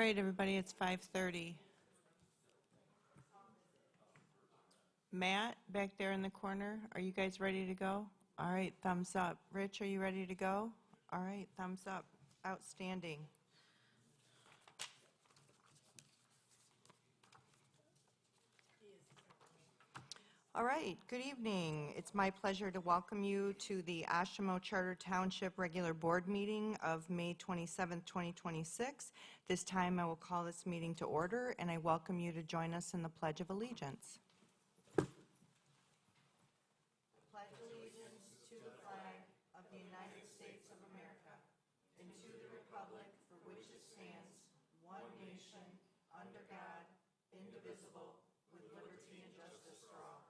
right, everybody, it's 5:30. Matt, back there in the corner, are you guys ready to go? All right, thumbs up. Rich, are you ready to go? All right, thumbs up. Outstanding. All right, good evening. It's my pleasure to welcome you to the Oshtemo Charter Township Regular Board Meeting of May 27th, 2026. This time I will call this meeting to order, and I welcome you to join us in the Pledge of Allegiance. Pledge allegiance to the flag of the United States of America and to the republic for which it stands, one nation, under God, indivisible, with liberty and justice for all.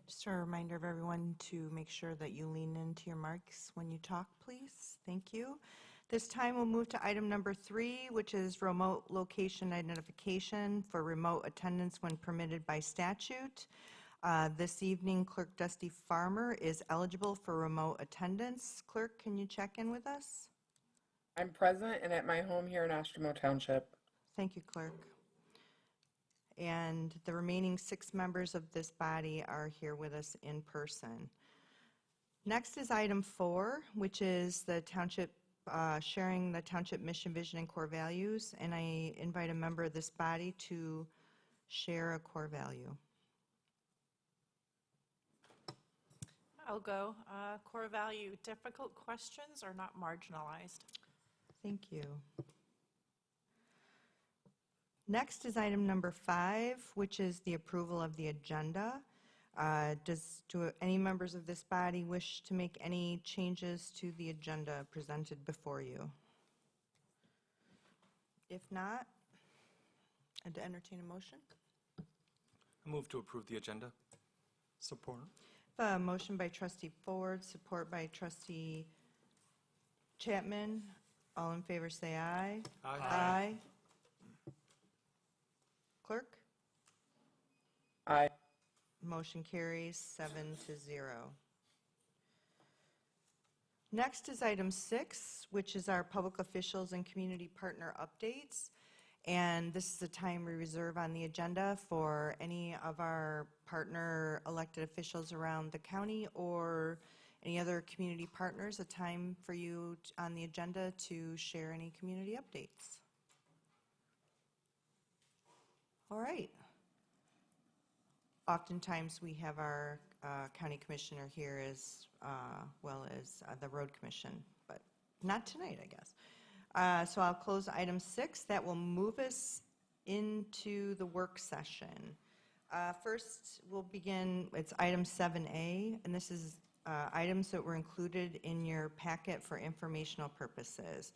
Just a reminder of everyone to make sure that you lean into your mics when you talk, please. Thank you. This time we'll move to item number 3, which is remote location identification for remote attendance when permitted by statute. This evening, Clerk Dusty Farmer is eligible for remote attendance. Clerk, can you check in with us? I'm present and at my home here in Oshtemo Township. Thank you, Clerk. And the remaining 6 members of this body are here with us in person. Next is item 4, which is the township sharing the township mission, vision, and core values. And I invite a member of this body to share a core value. I'll go. Core value, difficult questions are not marginalized. Thank you. Next is item number 5, which is the approval of the agenda. Do any members of this body wish to make any changes to the agenda presented before you? If not, I'd entertain a motion. I move to approve the agenda. Support. A motion by Trustee Ford, support by Trustee Chapman. All in favor say aye. Aye. Aye. Clerk? Aye. Motion carries 7-0. Next is item 6, which is our public officials and community partner updates. And this is a time we reserve on the agenda for any of our partner elected officials around the county or any other community partners, a time for you on the agenda to share any community updates. All right. Oftentimes we have our county commissioner here as well as the road commission, but not tonight, I guess. So I'll close item 6. That will move us into the work session. First, we'll begin, it's item 7A, and this is items that were included in your packet for informational purposes.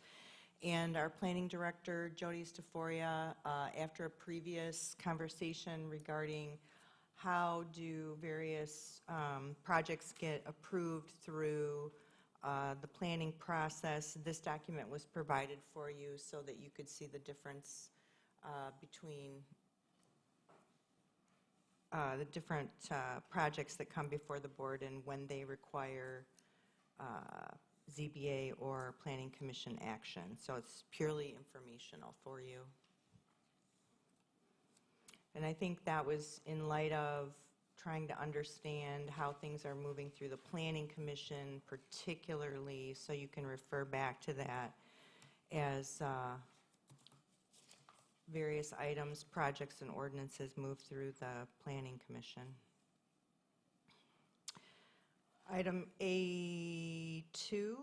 And our planning director, Jody Staforia, after a previous conversation regarding how do various projects get approved through the planning process, this document was provided for you so that you could see the difference between the different projects that come before the board and when they require ZBA or Planning Commission action. So it's purely informational for you. And I think that was in light of trying to understand how things are moving through the Planning Commission particularly, so you can refer back to that as various items, projects, and ordinances move through the Planning Commission. Item A2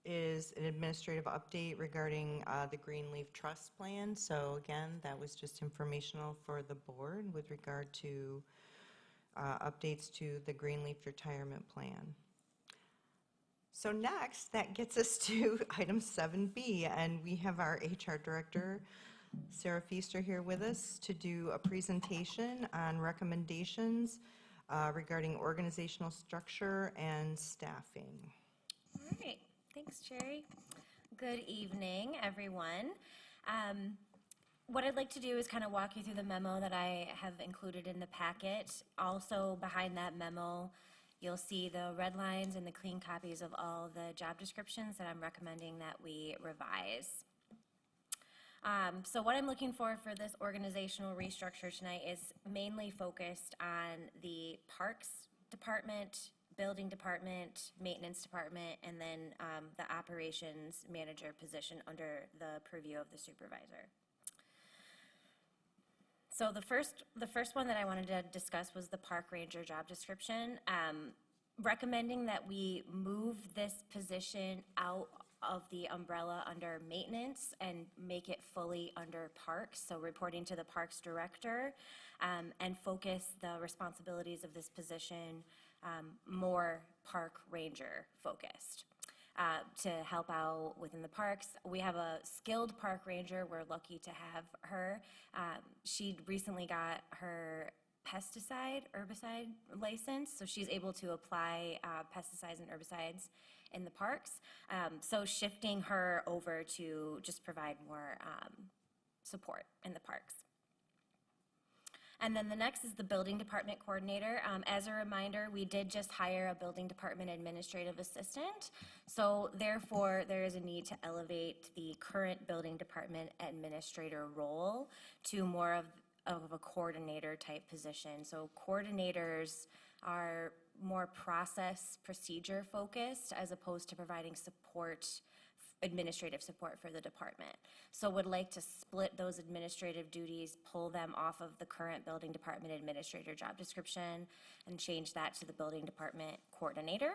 is an administrative update regarding the Greenleaf Trust Plan. So again, that was just informational for the board with regard to updates to the Greenleaf Retirement Plan. So next, that gets us to item 7B, and we have our HR Director, Sarah Feaster, here with us to do a presentation on recommendations regarding organizational structure and staffing. All right. Thanks, Jerry. Good evening, everyone. what I'd like to do is kind of walk you through the memo that I have included in the packet. Also, behind that memo, you'll see the red lines and the clean copies of all the job descriptions that I'm recommending that we revise. So what I'm looking for this organizational restructure tonight is mainly focused on the Parks Department, Building Department, Maintenance Department, and then the Operations Manager position under the purview of the supervisor. So the first one that I wanted to discuss was the Park Ranger job description. Recommending that we move this position out of the umbrella under maintenance and make it fully under parks, so reporting to the parks director, and focus the responsibilities of this position more park ranger focused. To help out within the parks. We have a skilled park ranger. We're lucky to have her. She recently got her herbicide license, so she's able to apply pesticides and herbicides in the parks. So shifting her over to just provide more support in the parks. And then the next is the building department coordinator. As a reminder, we did just hire a building department administrative assistant. So therefore, there is a need to elevate the current building department administrator role to more of a coordinator type position. So coordinators are more process procedure focused as opposed to providing support, administrative support for the department. So would like to split those administrative duties, pull them off of the current building department administrator job description and change that to the building department coordinator.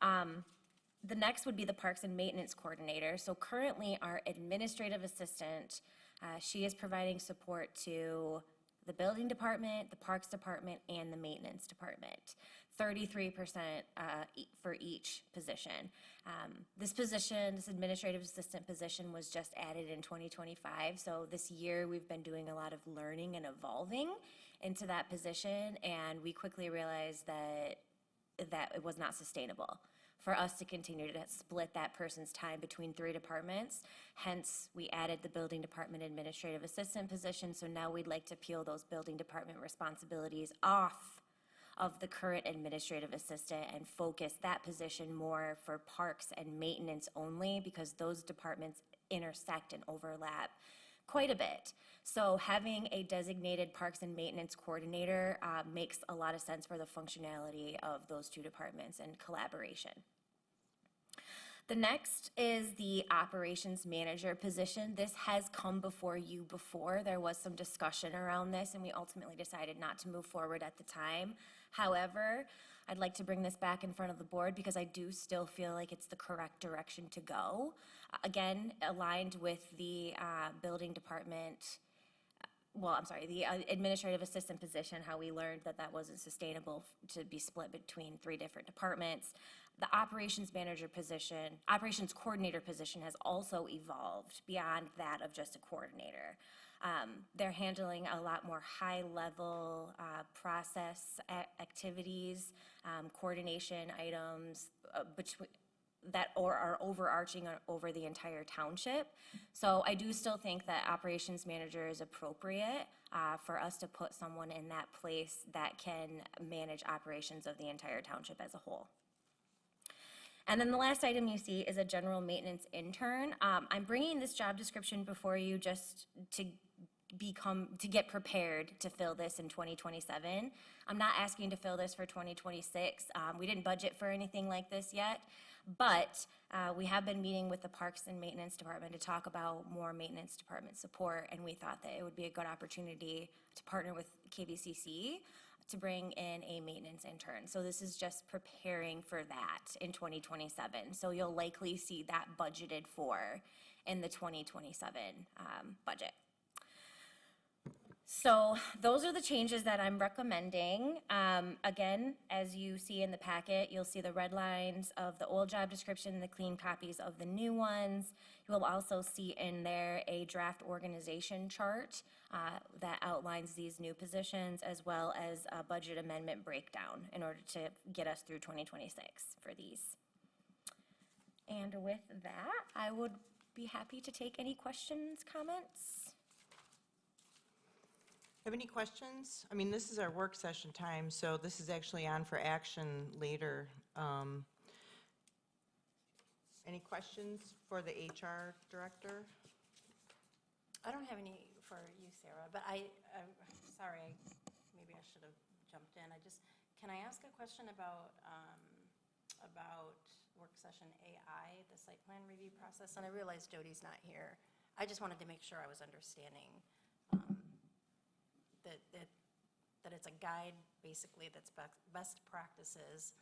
The next would be the parks and maintenance coordinator. So currently our administrative assistant, she is providing support to the building department, the parks department, and the maintenance department. 33% for each position. This administrative assistant position was just added in 2025. So this year we've been doing a lot of learning and evolving into that position, and we quickly realized that it was not sustainable for us to continue to split that person's time between 3 departments. Hence, we added the building department administrative assistant position, so now we'd like to peel those building department responsibilities off of the current administrative assistant and focus that position more for parks and maintenance only, because those departments intersect and overlap quite a bit. So having a designated parks and maintenance coordinator makes a lot of sense for the functionality of those 2 departments and collaboration. The next is the operations manager position. This has come before you before. There was some discussion around this, and we ultimately decided not to move forward at the time. However, I'd like to bring this back in front of the board because I do still feel like it's the correct direction to go. Again, aligned with the building department, the administrative assistant position, how we learned that wasn't sustainable to be split between 3 different departments. The operations manager position, operations coordinator position has also evolved beyond that of just a coordinator. They're handling a lot more high-level process activities, coordination items that are overarching over the entire township. So I do still think that operations manager is appropriate for us to put someone in that place that can manage operations of the entire township as a whole. And then the last item you see is a general maintenance intern. I'm bringing this job description before you just to get prepared to fill this in 2027. I'm not asking to fill this for 2026. We didn't budget for anything like this yet, but we have been meeting with the Parks and Maintenance Department to talk about more maintenance department support, and we thought that it would be a good opportunity to partner with KVCC to bring in a maintenance intern. So this is just preparing for that in 2027. So you'll likely see that budgeted for in the 2027 budget. So those are the changes that I'm recommending. Again, as you see in the packet, you'll see the red lines of the old job description and the clean copies of the new ones. You will also see in there a draft organization chart that outlines these new positions, as well as a budget amendment breakdown in order to get us through 2026 for these. And with that, I would be happy to take any questions, comments. Have any questions? I mean, this is our work session time, so this is actually on for action later. Any questions for the HR director? I don't have any for you, Sarah, but I'm sorry, maybe I should have jumped in. Can I ask a question about work session AI, the site plan review process? And I realize Jody's not here. I just wanted to make sure I was understanding that it's a guide, basically, that's best practices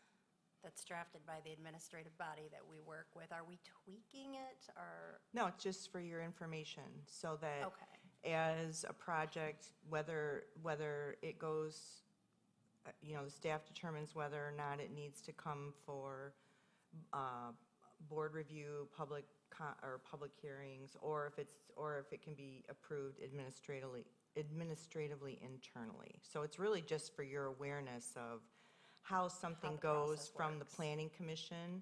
that's drafted by the administrative body that we work with. Are we tweaking it, or? No, it's just for your information, so that Okay. as a project, whether it goes, the staff determines whether or not it needs to come for board review, public hearings, or if it can be approved administratively internally. So it's really just for your awareness of how something the goes process from the works. planning commission,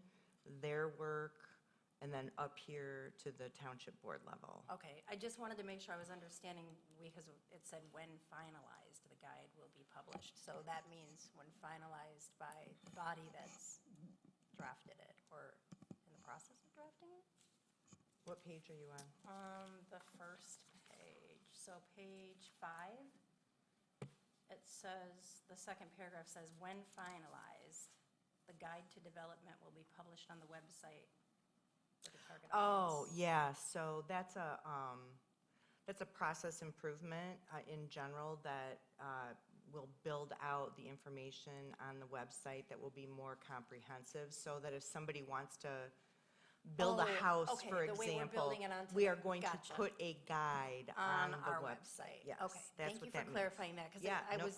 their work, and then up here to the township board level. Okay, I just wanted to make sure I was understanding, because it said when finalized, the guide will be published. So that means when finalized by the body that's drafted it, or in the process of drafting it? What page are you on? The first page, so page 5, it says, the second paragraph says, when finalized, the guide to development will be published on the website for the target Oh, audience. yeah, so that's a process improvement in general that will build out the information on the website that will be more comprehensive, so that if somebody wants to build a Oh, house, okay, for the way we're example, building it onto we the- are going to gotcha. put a guide On the our website. website. Yes, Okay, that's thank you what for that means. clarifying that, because Yeah, I no- was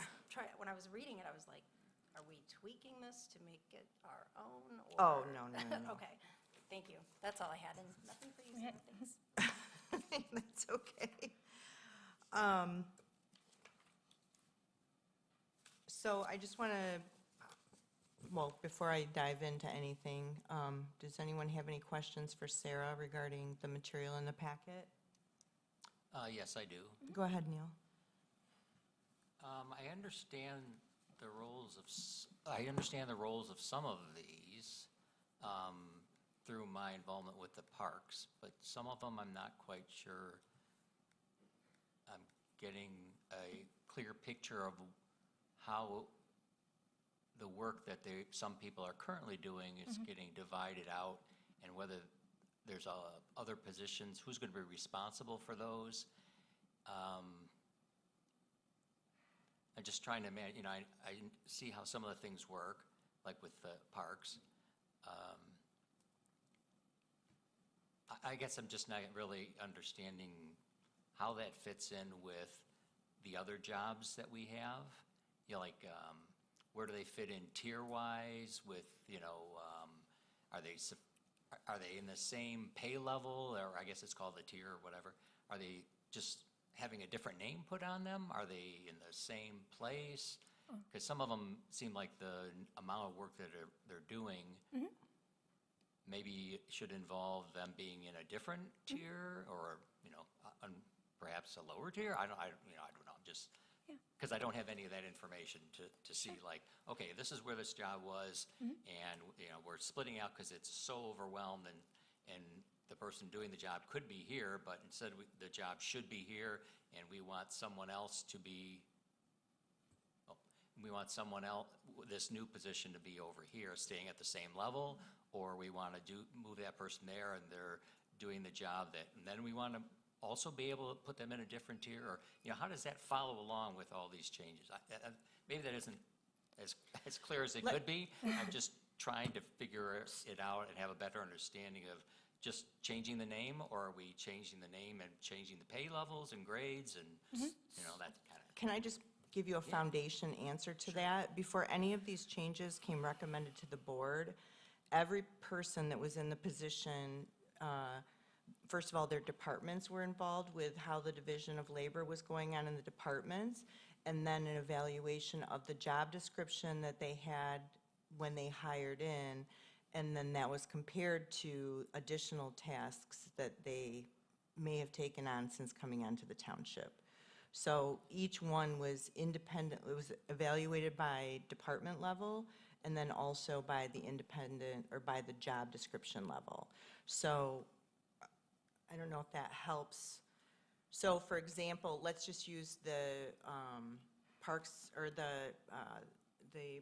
when I was reading it, I was like, are we tweaking this to make it our own? Oh, or- no. Okay, thank you. That's all I had, and nothing for you, Sarah, thanks. That's okay. So I just want to, well, before I dive into anything, does anyone have any questions for Sarah regarding the material in the packet? Yes, I do. Go ahead, Neil. I understand the roles of some of these through my involvement with the parks, but some of them I'm not quite sure I'm getting a clear picture of how the work that some people are currently doing is getting divided out, and whether there's other positions, who's going to be responsible for those. I'm just trying to manage, I see how some of the things work, like with the parks. I guess I'm just not really understanding how that fits in with the other jobs that we have. Where do they fit in tier-wise with, are they in the same pay level, or I guess it's called a tier or whatever? Are they just having a different name put on them? Are they in the same place? Because some of them seem like the amount of work that they're doing maybe should involve them being in a different tier, or perhaps a lower tier. I don't know. Just because I don't have any of that information to see, like, okay, this is where this job was, and we're splitting out because it's so overwhelmed, and the person doing the job could be here, but instead the job should be here, and we want someone else to be. We want someone else, this new position, to be over here, staying at the same level, or we want to move that person there, and they're doing the job and then we want to also be able to put them in a different tier, or how does that follow along with all these changes? Maybe that isn't as clear as it could be. I'm just trying to figure it out and have a better understanding of just changing the name, or are we changing the name and changing the pay levels and grades and that kind of. Can I just give you a foundation answer to that? Before any of these changes came recommended to the board, every person that was in the position, first of all, their departments were involved with how the division of labor was going on in the departments, and then an evaluation of the job description that they had when they hired in, and then that was compared to additional tasks that they may have taken on since coming onto the township. So each one was independent, it was evaluated by department level and then also by the independent or by the job description level. So I don't know if that helps. So for example, let's just use the parks or the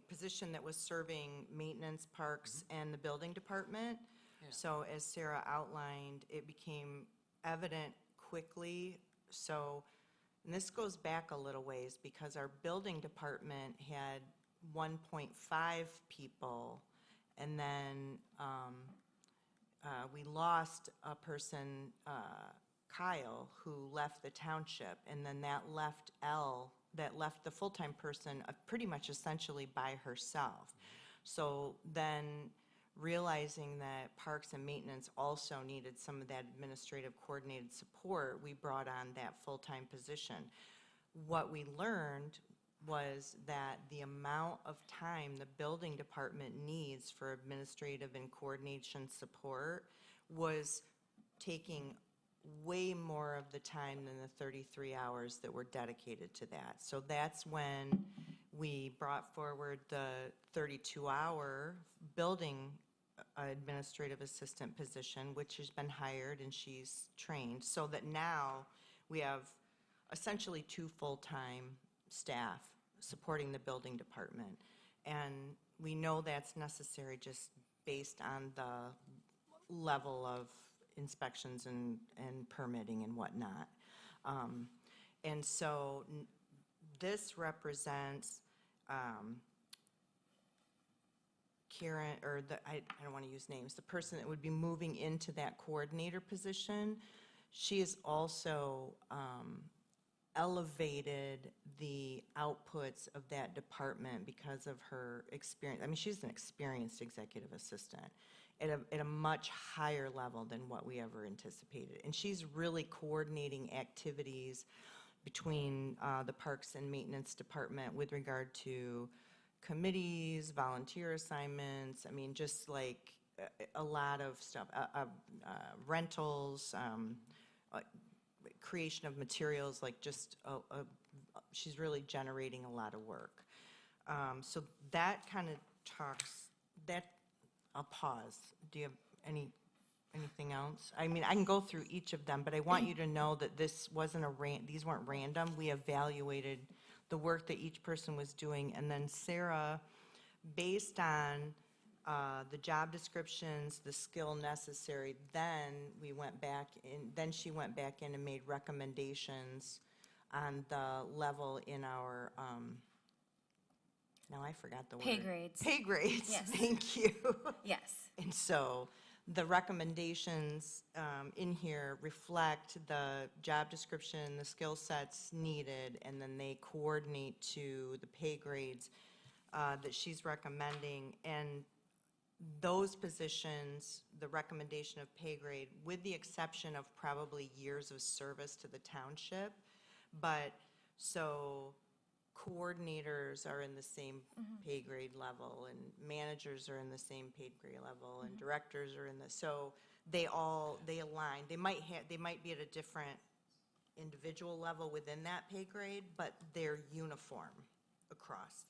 position that was serving maintenance, parks, and the building department. Yeah. So as Sarah outlined, it became evident quickly. So, and this goes back a little ways because our building department had 1.5 people, and then we lost a person, Kyle, who left the township, and then that left the full-time person pretty much essentially by herself. So then realizing that parks and maintenance also needed some of that administrative coordinated support, we brought on that full-time position. What we learned was that the amount of time the building department needs for administrative and coordination support was taking way more of the time than the 33 hours that were dedicated to that. So that's when we brought forward the 32-hour building administrative assistant position, which has been hired and she's trained, so that now we have essentially 2 full-time staff supporting the building department. And we know that's necessary just based on the level of inspections and permitting and whatnot. And so this represents Karen, or I don't want to use names, the person that would be moving into that coordinator position. She has also elevated the outputs of that department because of her experience. I mean, she's an experienced executive assistant at a much higher level than what we ever anticipated. And she's really coordinating activities between the Parks and Maintenance Department with regard to committees, volunteer assignments, I mean, just like a lot of stuff, rentals, creation of materials, like just, she's really generating a lot of work. So that kind of talks, I'll pause. Do you have anything else? I mean, I can go through each of them, but I want you to know that this wasn't these weren't random. We evaluated the work that each person was doing, and then Sarah, based on the job descriptions, the skill necessary, then we went back in, then she went back in and made recommendations on the level in our, now I forgot the word. Pay grades. Pay grades, Yes. thank you. Yes. And so the recommendations in here reflect the job description, the skill sets needed, and then they coordinate to the pay grades that she's recommending. And those positions, the recommendation of pay grade, with the exception of probably years of service to the township, but so coordinators are in the same pay grade level, and managers are in the same pay grade level, and directors are in the, so they align. They might be at a different individual level within that pay grade, but they're uniform across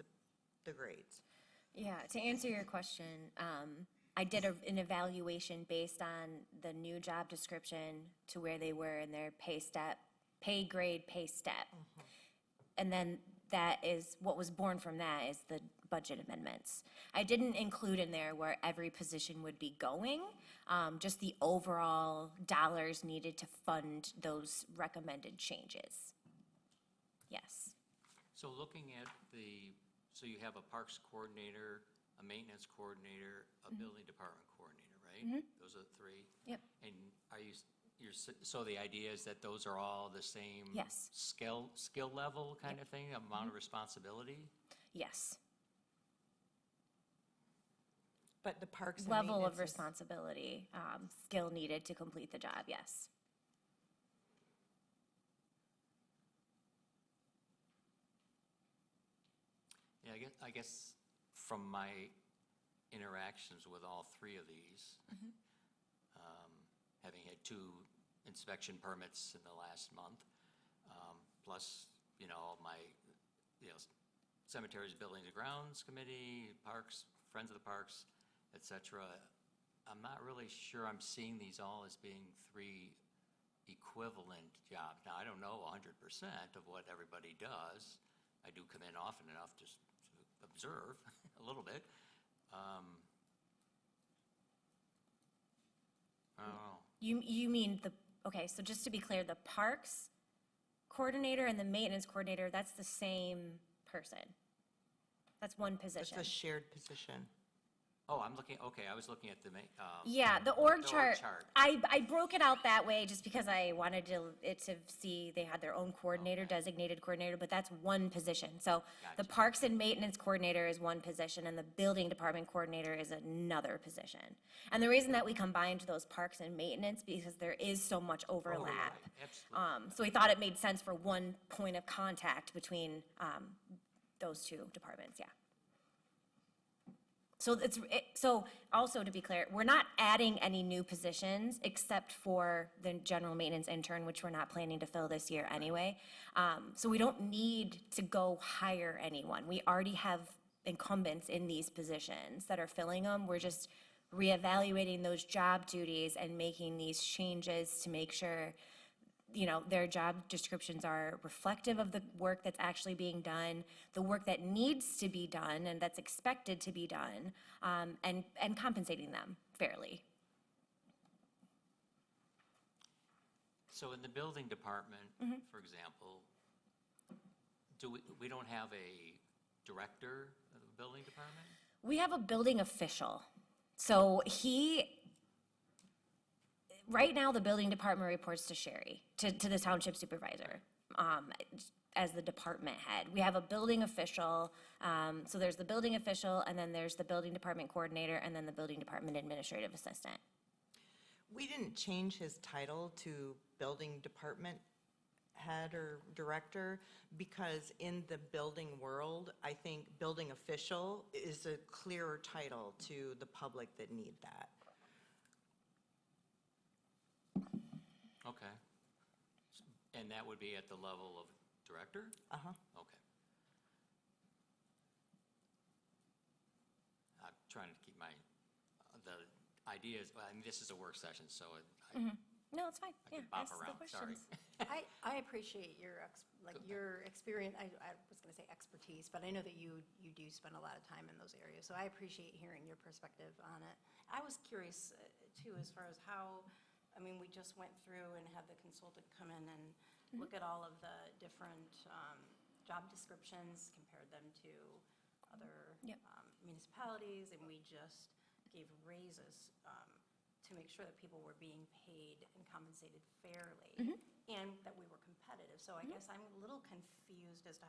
the grades. Yeah, to answer your question, I did an evaluation based on the new job description to where they were in their pay grade pay step. And then that is, what was born from that is the budget amendments. I didn't include in there where every position would be going, just the overall dollars needed to fund those recommended changes. Yes. So looking at so you have a parks coordinator, a maintenance coordinator, a building department coordinator, right? Those are the 3? Yep. And so the idea is that those are all the same Yes. skill level kind of thing, amount of responsibility? Yes. But the parks and Level of maintenance is- responsibility, skill needed to complete the job, yes. Yeah, I guess from my interactions with all 3 of these, having had 2 inspection permits in the last month, plus my, cemeteries, buildings and grounds committee, parks, friends of the parks, et cetera. I'm not really sure I'm seeing these all as being 3 equivalent jobs. Now, I don't know 100% of what everybody does. I do come in often enough just to observe a little bit. I don't know. You mean okay, so just to be clear, the parks coordinator and the maintenance coordinator, that's the same person. That's one It's position. a shared position. Oh, I was looking at the, Yeah, the org the org chart. chart. I broke it out that way just because I wanted it to see they had their own coordinator, Okay. designated coordinator, but that's one position. So the Gotcha. parks and maintenance coordinator is one position and the building department coordinator is another position. And the reason that we combined those parks and maintenance, because there is so much overlap. right, absolutely. So we thought it made sense for one point of contact between those two departments, yeah. So also to be clear, we're not adding any new positions except for the general maintenance intern, which we're not planning to fill this year anyway. So we don't need to go hire anyone. We already have incumbents in these positions that are filling them. We're just reevaluating those job duties and making these changes to make sure their job descriptions are reflective of the work that's actually being done, the work that needs to be done and that's expected to be done, and compensating them fairly. So in the building department, Mm-hmm. for example, we don't have a director of the building department? We have a building official. So right now, the building department reports to Sherry, to the township supervisor, as the department head. We have a building official, so there's the building official, and then there's the building department coordinator, and then the building department administrative assistant. We didn't change his title to building department head or director because in the building world, I think building official is a clearer title to the public that need that. Okay. And that would be at the level of director? Uh-huh. Okay. I'm trying to keep the ideas, this is a work session, so No, it's fine. I Yeah, can bop ask the around, sorry. questions. I appreciate your experience, I was going to say expertise, but I know that you do spend a lot of time in those areas, so I appreciate hearing your perspective on it. I was curious, too, as far as how, we just went through and had the consultant come in and look at all of the different job descriptions, compared them to other Yep. municipalities, and we just gave raises to make sure that people were being paid and compensated fairly, and that we were competitive. So I guess I'm a little confused as to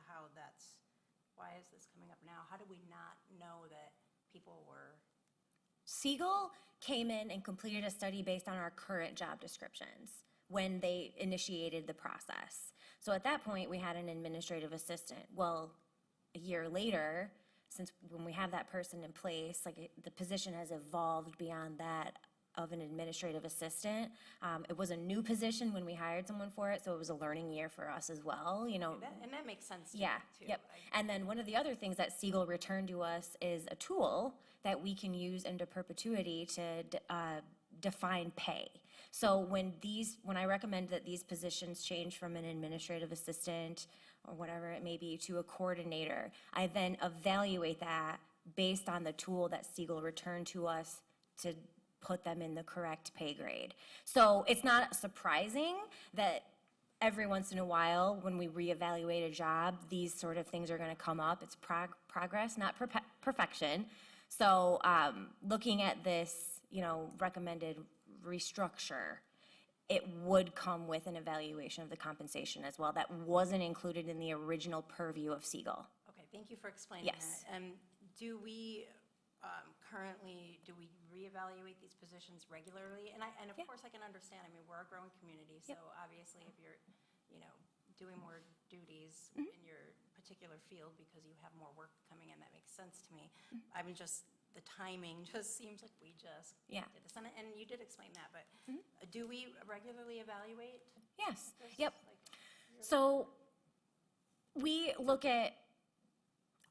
why is this coming up now? How do we not know that people were? Siegel came in and completed a study based on our current job descriptions when they initiated the process. So at that point, we had an administrative assistant. Well, a year later, since when we have that person in place, the position has evolved beyond that of an administrative assistant. It was a new position when we hired someone for it, so it was a learning year for us as well, And that makes sense to me, Yeah, too. yep. And then one of the other things that Siegel returned to us is a tool that we can use into perpetuity to define pay. So when I recommend that these positions change from an administrative assistant or whatever it may be to a coordinator, I then evaluate that based on the tool that Siegel returned to us to put them in the correct pay grade. So it's not surprising that every once in a while, when we reevaluate a job, these sort of things are going to come up. It's progress, not perfection. So looking at this, recommended restructure, it would come with an evaluation of the compensation as well. That wasn't included in the original purview of Siegel. Okay, thank you for explaining Yes. that. Do we do we reevaluate these positions regularly? And of Yeah. course, I can understand, we're a growing community, so Yep. obviously if you're, doing more duties Mm-hmm. in your particular field because you have more work coming in, that makes sense to me. The timing just seems like we just Yeah. did this. And you did explain that, but do we regularly evaluate? Yes, this? yep. Like, So We look at,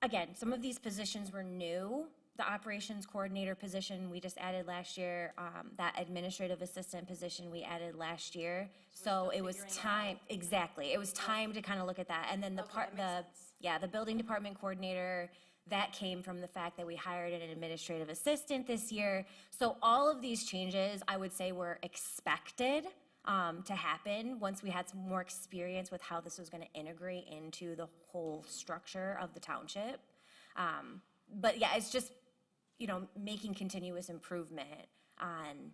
again, some of these positions were new. The operations coordinator position, we just added last year. That administrative assistant position, we added last year. So it was figuring it time, exactly. It was time to kind of look at that. And then the Okay, part, that makes sense. yeah, the building department coordinator, that came from the fact that we hired an administrative assistant this year. So all of these changes, I would say, were expected to happen once we had some more experience with how this was going to integrate into the whole structure of the township. But yeah, it's just, making continuous improvement on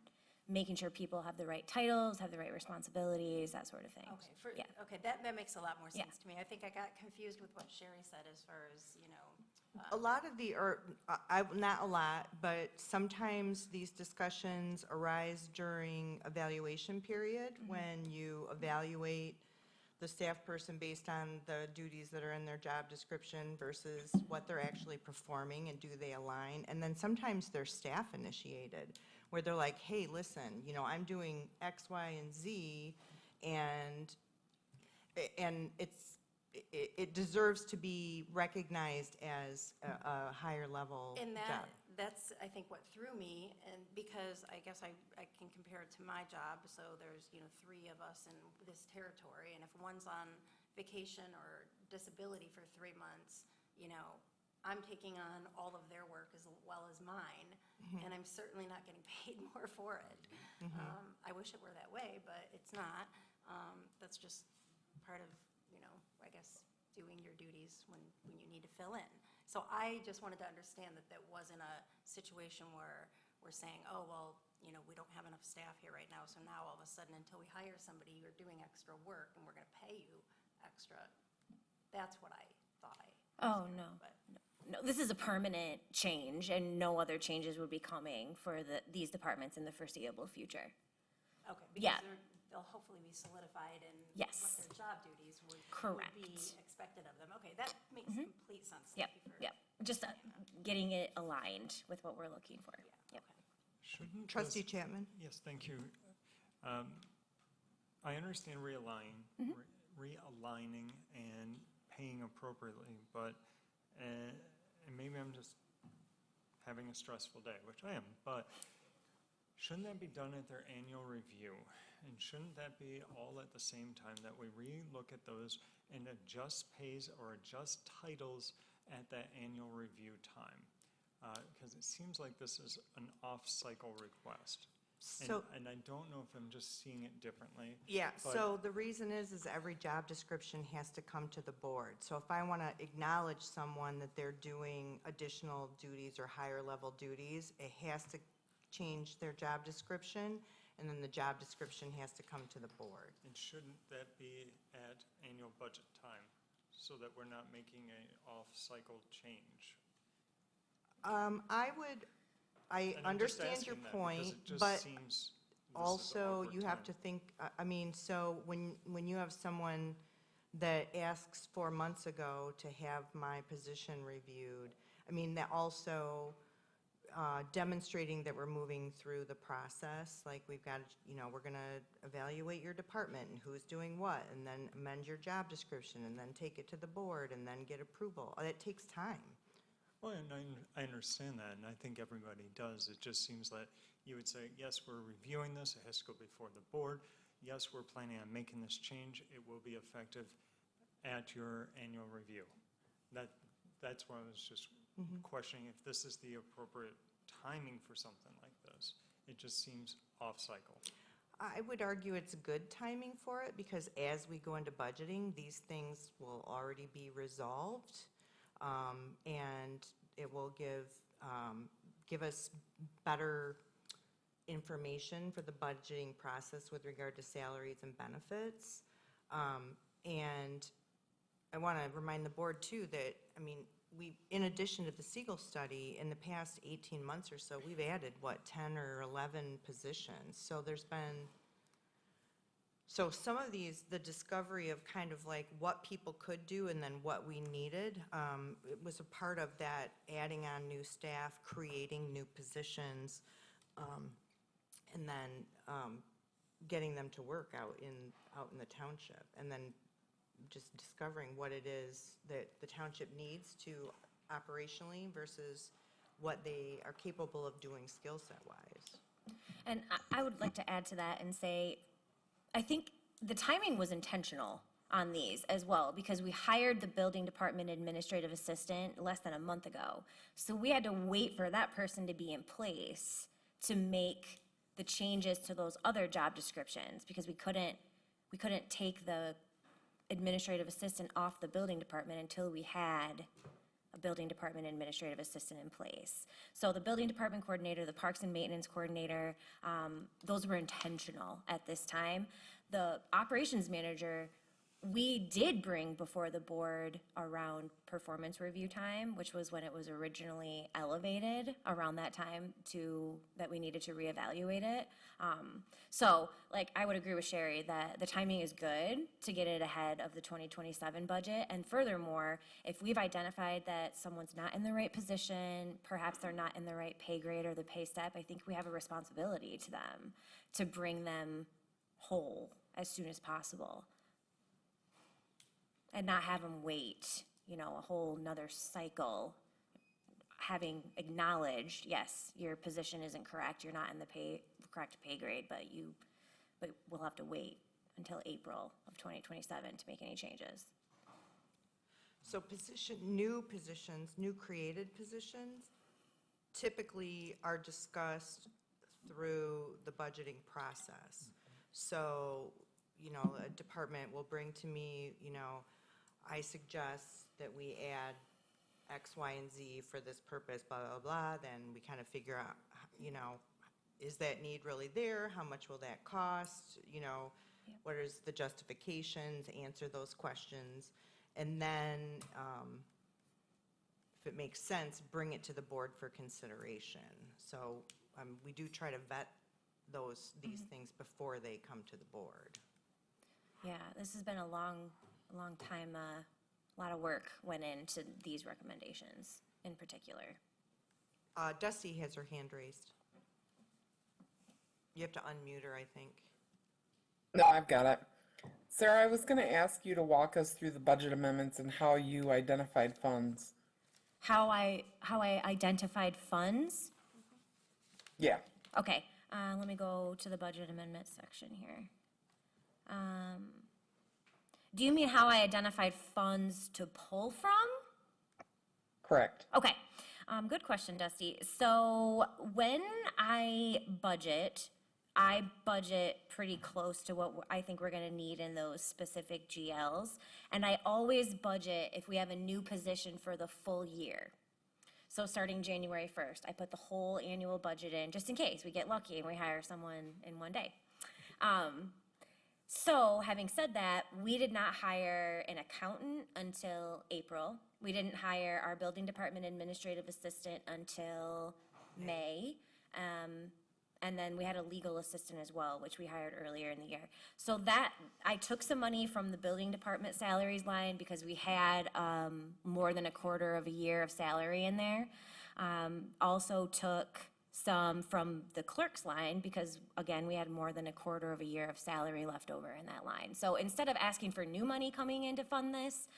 making sure people have the right titles, have the right responsibilities, that sort of thing. Yeah. Okay, that makes a lot more Yeah. sense to me. I think I got confused with what Sherry said as far as, A lot of the, or, not a lot, but sometimes these discussions arise during evaluation period, when you evaluate the staff person based on the duties that are in their job description versus what they're actually performing, and do they align? And then sometimes they're staff initiated, where they're like, hey, listen, I'm doing X, Y, and Z, and it deserves to be recognized as a higher level And job. that's, I think, what threw me, and because I guess I can compare it to my job, so there's, 3 of us in this territory, and if one's on vacation or disability for 3 months, I'm taking on all of their work as well as mine, and I'm certainly not getting paid more for it. I wish it were that way, but it's not. That's just part of, I guess, doing your duties when you need to fill in. So I just wanted to understand that wasn't a situation where we're saying, oh, well, we don't have enough staff here right now, so now all of a sudden, until we hire somebody, you're doing extra work, and we're going to pay you extra. That's what I thought Oh, no. But- No, this is a permanent change, and no other changes would be coming for these departments in the foreseeable future. Okay, Yeah. because they'll hopefully be solidified in Yes. what their job duties would Correct. be expected of them. Okay, that makes complete sense. Yep, Thank you for. yep. Just getting it aligned with what we're looking for. Yeah, Yep. okay. Shouldn't Trustee this- Chapman? Yes, thank you. I understand realigning and paying appropriately, but, and maybe I'm just having a stressful day, which I am, but shouldn't that be done at their annual review? And shouldn't that be all at the same time, that we re-look at those and adjust pays or adjust titles at that annual review time? Because it seems like this is an off-cycle request. So, And I don't know if I'm just seeing it differently. yeah, but- so the reason is every job description has to come to the board. So if I want to acknowledge someone that they're doing additional duties or higher level duties, it has to change their job description, and then the job description has to come to the board. And shouldn't that be at annual budget time, so that we're not making a off-cycle change? I And I'm just understand your asking that because point, it just but seems this is also, awkward you have time. to think, so when you have someone that asks 4 months ago to have my position reviewed, that also demonstrating that we're moving through the process, like we've got, we're going to evaluate your department and who's doing what, and then amend your job description, and then take it to the board, and then get approval. It takes time. Well, and I understand that, and I think everybody does. It just seems that you would say, yes, we're reviewing this, it has to go before the board. Yes, we're planning on making this change, it will be effective at your annual review. That's why I was just questioning if this is the appropriate timing for something like this. It just seems off-cycle. I would argue it's good timing for it, because as we go into budgeting, these things will already be resolved, and it will give us better information for the budgeting process with regard to salaries and benefits. And I want to remind the board, too, that, in addition to the Siegel study, in the past 18 months or so, we've added, 10 or 11 positions. So there's been, some of these, the discovery of kind of like what people could do and then what we needed, it was a part of that adding on new staff, creating new positions, and then getting them to work out in the township, and then just discovering what it is that the township needs to operationally versus what they are capable of doing skill set wise. And I would like to add to that and say, I think the timing was intentional on these as well, because we hired the building department administrative assistant less than a month ago. So we had to wait for that person to be in place to make the changes to those other job descriptions, because we couldn't take the administrative assistant off the building department until we had a building department administrative assistant in place. So the building department coordinator, the parks and maintenance coordinator, those were intentional at this time. The operations manager, we did bring before the board around performance review time, which was when it was originally elevated around that time that we needed to reevaluate it. So, like, I would agree with Sherry that the timing is good to get it ahead of the 2027 budget. And furthermore, if we've identified that someone's not in the right position, perhaps they're not in the right pay grade or the pay step, I think we have a responsibility to them to bring them whole as soon as possible. And not have them wait, a whole nother cycle, having acknowledged, yes, your position isn't correct, you're not in the correct pay grade, but we'll have to wait until April of 2027 to make any changes. So new positions, new created positions typically are discussed through the budgeting process. So, a department will bring to me, I suggest that we add X, Y, and Z for this purpose, blah, blah, blah. Then we kind of figure out, is that need really there? How much will that cost? What is the justifications? Answer those questions. And then, if it makes sense, bring it to the board for consideration. So we do try to vet these things before they come to the board. Yeah, this has been a long time, a lot of work went into these recommendations in particular. Dusty has her hand raised. You have to unmute her, I think. No, I've got it. Sarah, I was going to ask you to walk us through the budget amendments and how you identified funds. How I identified funds? Yeah. Okay, let me go to the budget amendment section here. Do you mean how I identified funds to pull from? Correct. Okay, good question, Dusty. So when I budget pretty close to what I think we're gonna need in those specific GLs. And I always budget if we have a new position for the full year. So starting January 1st, I put the whole annual budget in, just in case we get lucky and we hire someone in one day. So having said that, we did not hire an accountant until April. We didn't hire our building department administrative assistant until May. And then we had a legal assistant as well, which we hired earlier in the year. So that, I took some money from the building department salaries line because we had more than a quarter of a year of salary in there. Also took some from the clerk's line because, again, we had more than a quarter of a year of salary left over in that line. So instead of asking for new money coming in to fund this,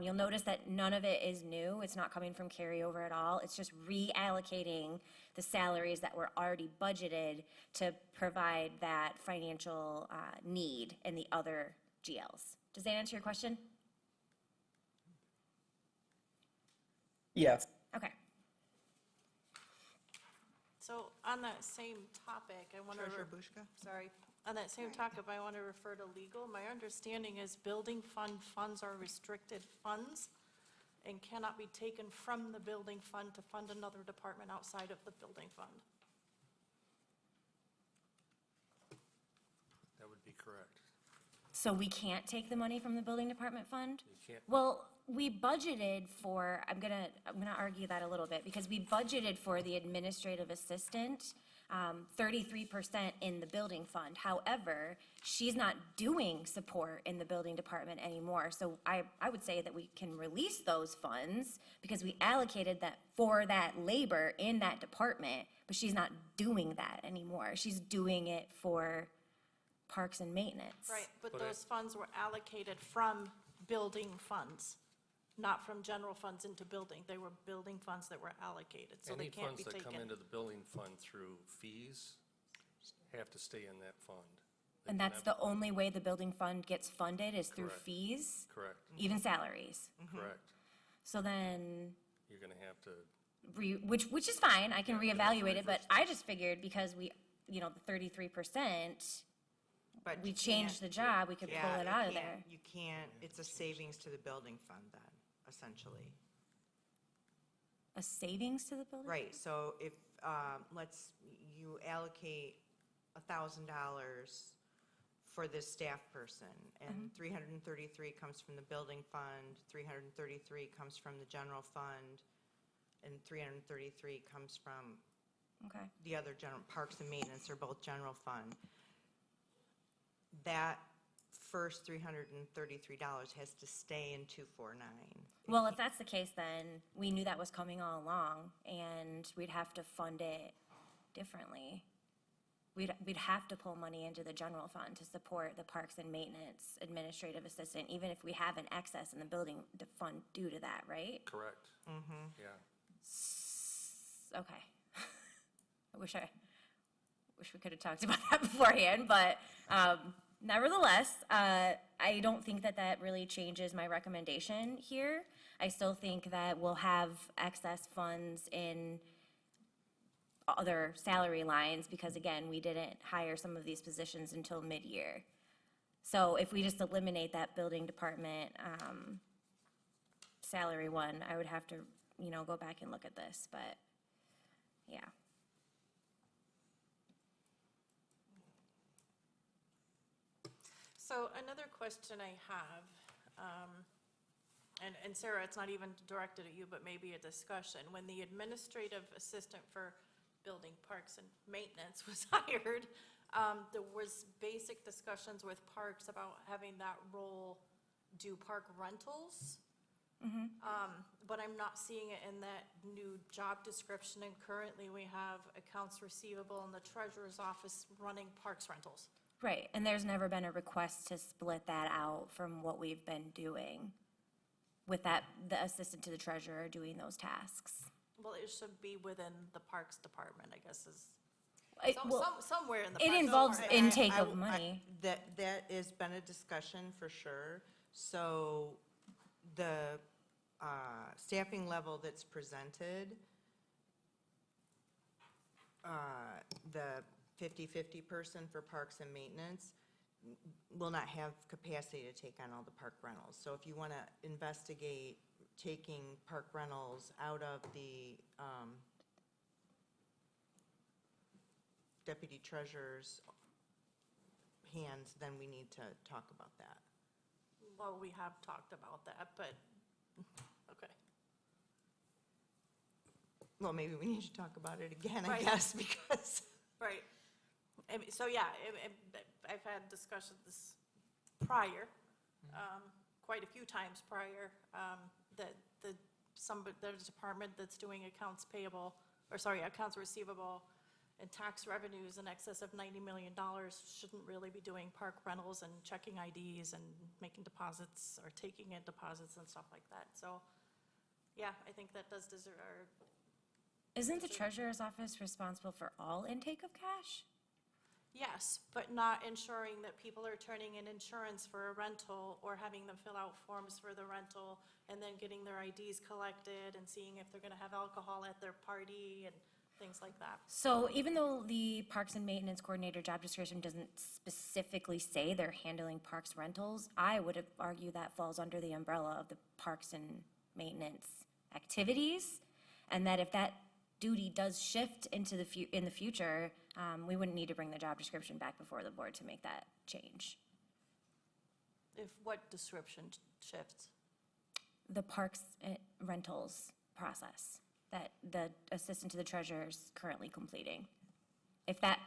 you'll notice that none of it is new. It's not coming from carryover at all. It's just reallocating the salaries that were already budgeted to provide that financial need in the other GLs. Does that answer your question? Yes. Okay. So on that same topic, I want to, Treasurer Bushka? sorry, on that same topic, I want to refer to legal. My understanding is building fund funds are restricted funds and cannot be taken from the building fund to fund another department outside of the building fund. That would be correct. So we can't take the money from the building department fund? You can't. Well, we budgeted for, I'm gonna argue that a little bit, because we budgeted for the administrative assistant, 33% in the building fund. However, she's not doing support in the building department anymore. So I would say that we can release those funds because we allocated that for that labor in that department, but she's not doing that anymore. She's doing it for parks and maintenance. Right, but But I- those funds were allocated from building funds, not from general funds into building. They were building funds that were allocated, so they Any can't funds be that come taken. into the building fund through fees have to stay in that fund. They And can that's never- the only way the building fund gets funded is through Correct. fees, Correct, even salaries. correct. So then, You're gonna have to, which is fine, I can Yeah, reevaluate it, but reverse I just figured because we, you know, the 33%, But we you changed the can't- job, we could Yeah, pull it you out of can't- there. You can't, it's a savings to the building fund then, essentially. A savings to the building? Right, so if, you allocate $1,000 for this staff person, and 333 comes from the building fund, 333 comes from the general fund, and 333 comes from Okay. the other general, parks and maintenance are both general fund. That first $333 has to stay in 249. Well, if that's the case, then we knew that was coming all along, and we'd have to fund it differently. We'd have to pull money into the general fund to support the parks and maintenance administrative assistant, even if we have an excess in the building fund due to that, right? correct. Yeah. Okay. I wish we could have talked about that beforehand, but nevertheless, I don't think that that really changes my recommendation here. I still think that we'll have excess funds in other salary lines because, again, we didn't hire some of these positions until mid-year. So if we just eliminate that building department salary one, I would have to, you know, go back and look at this, but, yeah. So another question I have, and Sarah, it's not even directed at you, but maybe a discussion. When the administrative assistant for building parks and maintenance was hired, there was basic discussions with parks about having that role do park rentals. But I'm not seeing it in that new job description, and currently we have accounts receivable in the treasurer's office running parks rentals. Right, and there's never been a request to split that out from what we've been doing with that, the assistant to the treasurer doing those tasks. Well, it should be within the parks department, I guess, is, Well, somewhere in the. it parks involves department. intake of money. That has been a discussion for sure. So the staffing level that's presented, the 50/50 person for parks and maintenance will not have capacity to take on all the park rentals. So if you want to investigate taking park rentals out of the deputy treasurer's hands, then we need to talk about that. Well, we have talked about that, but, okay. Well, maybe we need to talk about it again, I Right. guess, because, Right. So, yeah, I've had discussions prior, quite a few times prior, that the department that's doing accounts payable, or sorry, accounts receivable and tax revenues in excess of $90 million shouldn't really be doing park rentals and checking IDs and making deposits or taking in deposits and stuff like that. So, yeah, I think that does deserve, Isn't the treasurer's office responsible for all intake of cash? yes, but not ensuring that people are turning in insurance for a rental or having them fill out forms for the rental and then getting their IDs collected and seeing if they're going to have alcohol at their party and things like that. So even though the Parks and Maintenance Coordinator job description doesn't specifically say they're handling parks rentals, I would argue that falls under the umbrella of the parks and maintenance activities, and that if that duty does shift into in the future, we wouldn't need to bring the job description back before the board to make that change. If what description shifts? The parks rentals process that the assistant to the treasurer is currently completing. If that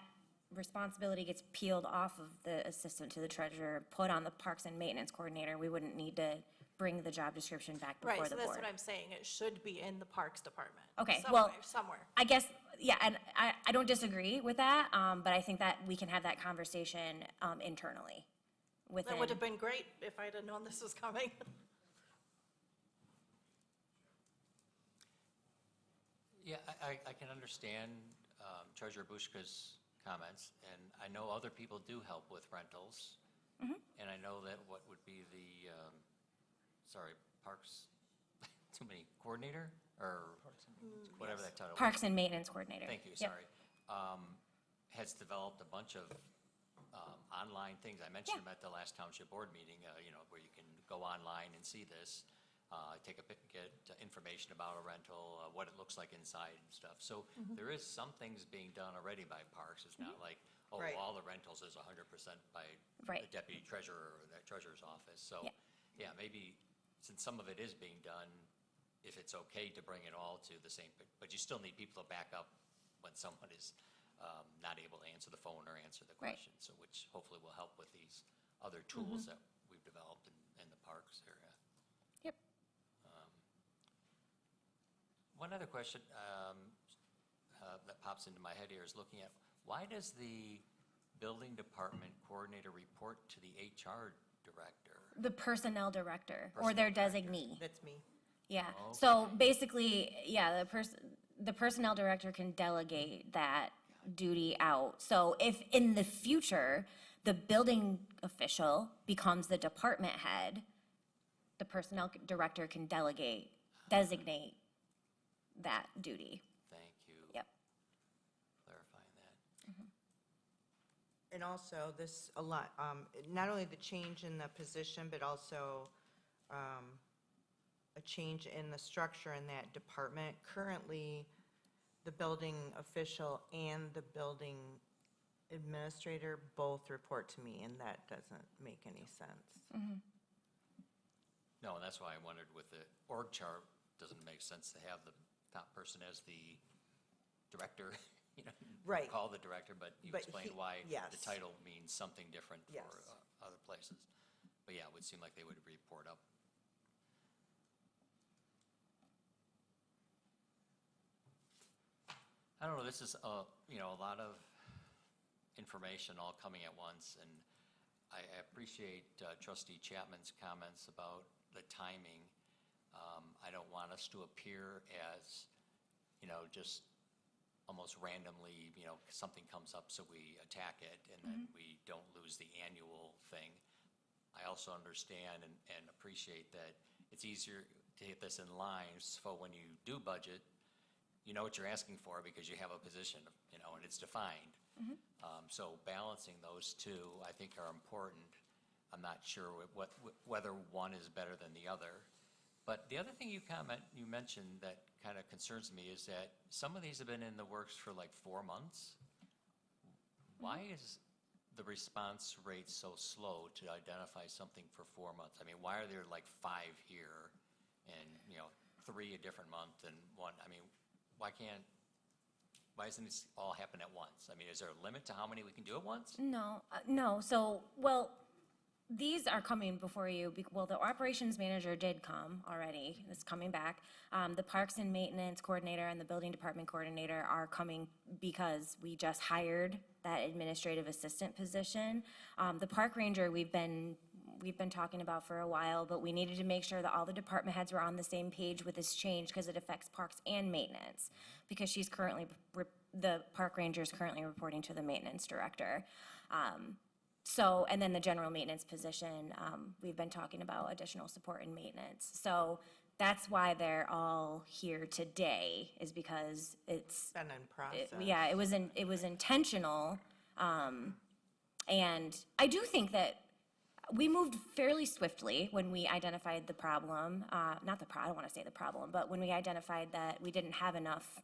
responsibility gets peeled off of the assistant to the treasurer, put on the parks and maintenance coordinator, we wouldn't need to bring the job description back before Right, so the that's board. what I'm saying. It should be in the Parks Department. Okay, Somewhere, well, somewhere. I guess, yeah, and I don't disagree with that, but I think that we can have that conversation internally within. That would have been great if I'd have known this was coming. Yeah, I can understand Treasurer Bushka's comments, and I know other people do help with rentals. And I know that what would be the, Parks, too many, coordinator, or whatever that title was. Parks and Maintenance Coordinator. Thank you, Yep. sorry. Has developed a bunch of online things. I mentioned them at the last Township Board meeting, where you can go online and see this, get information about a rental, what it looks like inside and stuff. So there is some things being done already by Parks. It's not like, Right. all the rentals is 100% by Right. the deputy treasurer or the treasurer's office. So, Yeah. maybe since some of it is being done, if it's okay to bring it all to the same, but you still need people to back up when someone is not able to answer the phone or answer the Right. question, so which hopefully will help with these other tools that we've developed in the parks area. Yep. One other question that pops into my head here is looking at, why does the building department coordinator report to the HR director? The Personnel Director, or their designee. That's me. Yeah, so basically, yeah, the Personnel Director can delegate that duty out. So if in the future, the building official becomes the department head, the Personnel Director can designate that duty. Thank you. Yep. Clarifying that. And also, this, a lot, not only the change in the position, but also a change in the structure in that department. Currently, the building official and the building administrator both report to me, and that doesn't make any sense. No, and that's why I wondered with the org chart, doesn't it make sense to have the top person as the director? Right. Call the director, but you But explained he- why the yes. title means something different for Yes. Other places. But yeah, it would seem like they would report up. I don't know, this is a lot of information all coming at once, and I appreciate Trustee Chapman's comments about the timing. I don't want us to appear as, just almost randomly, something comes up, so we attack it, and then we don't lose the annual thing. I also understand and appreciate that it's easier to get this in line, so when you do budget, you know what you're asking for because you have a position, and it's defined. So balancing those two, I think, are important. I'm not sure whether one is better than the other. But the other thing you mentioned that kind of concerns me is that some of these have been in the works for like 4 months. Why is the response rate so slow to identify something for 4 months? I mean, why are there like 5 here and, 3 a different month and 1? I mean, why doesn't this all happen at once? I mean, is there a limit to how many we can do at once? No, so, well, these are coming before you, well, the operations manager did come already, it's coming back. The Parks and Maintenance Coordinator and the Building Department Coordinator are coming because we just hired that administrative assistant position. The Park Ranger, we've been talking about for a while, but we needed to make sure that all the department heads were on the same page with this change because it affects Parks and Maintenance, because she's currently, the Park Ranger is currently reporting to the Maintenance Director. So, and then the general maintenance position, we've been talking about additional support and maintenance. So that's why they're all here today, is because it's, Been in process. yeah, it was intentional. And I do think that we moved fairly swiftly when we identified the problem, I don't want to say the problem, but when we identified that we didn't have enough,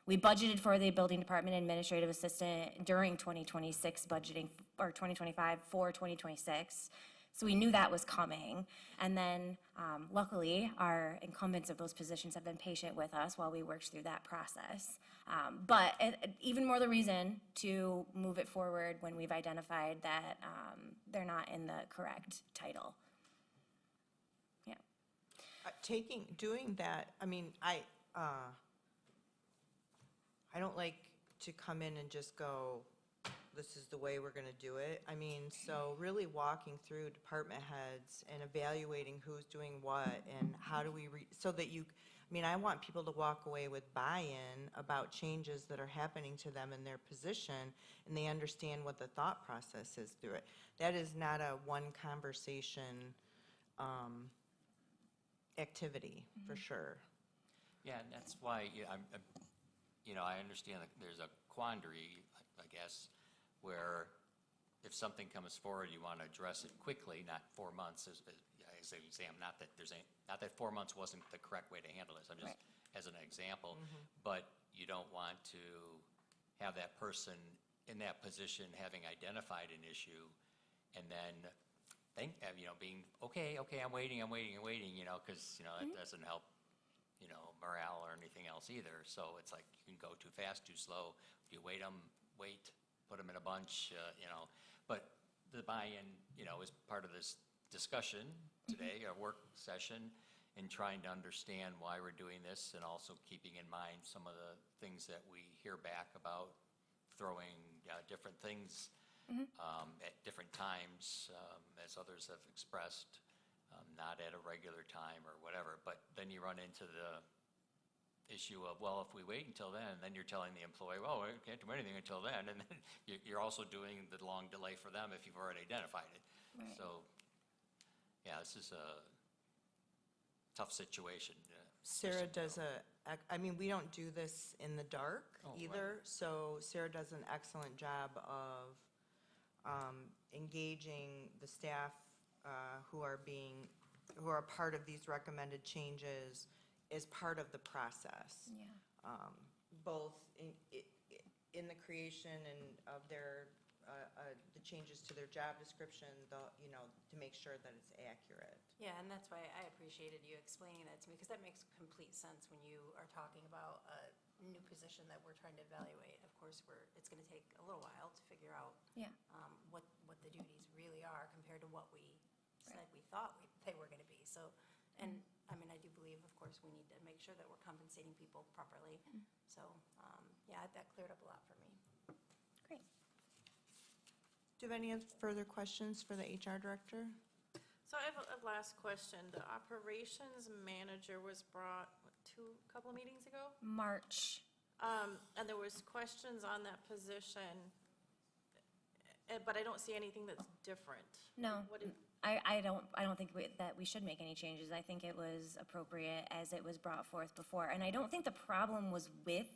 we budgeted for the building department administrative assistant during 2026 budgeting, or 2025 for 2026. So we knew that was coming. And then luckily, our incumbents of those positions have been patient with us while we worked through that process. But even more the reason to move it forward when we've identified that they're not in the correct title. Yeah. Doing that, I mean, I don't like to come in and just go, this is the way we're gonna do it. I mean, so really walking through department heads and evaluating who's doing what and how do we so that I mean, I want people to walk away with buy-in about changes that are happening to them in their position, and they understand what the thought process is through it. That is not a one conversation, activity, for sure. Yeah, and that's why, I understand that there's a quandary, I guess, where if something comes forward, you want to address it quickly, not 4 months, as an exam, not that 4 months wasn't the correct way to handle this, I'm just, as an example, but you don't want to have that person in that position having identified an issue, and then being, okay, I'm waiting, because, that doesn't help, morale or anything else either. So it's like you can go too fast, too slow. If you wait, put them in a bunch, But the buy-in, is part of this discussion today, our work session, and trying to understand why we're doing this, and also keeping in mind some of the things that we hear back about throwing different things at different times, as others have expressed, not at a regular time or whatever. But then you run into the issue of, well, if we wait until then you're telling the employee, well, we can't do anything until then, and then you're also doing the long delay for them if you've already identified it. Right. So, yeah, this is a tough situation. Sarah does I mean, we don't do this in the dark Oh, either, so Sarah does an excellent job of engaging the staff who are part of these recommended changes as part of the process. Yeah. Both in the creation and of their, the changes to their job description, to make sure that it's accurate. Yeah, and that's why I appreciated you explaining that to me, because that makes complete sense when you are talking about a new position that we're trying to evaluate. Of course, it's going to take a little while to figure out Yeah. what the duties really are compared to what we said we thought they were going to be. So, and I mean, I do believe, of course, we need to make sure that we're compensating people properly. So, yeah, that cleared up a lot for me. Great. Do you have any further questions for the HR director? So I have a last question. The operations manager was brought, a couple of meetings ago? March. And there was questions on that position, but I don't see anything that's different. No, What did- I don't think that we should make any changes. I think it was appropriate as it was brought forth before. And I don't think the problem was with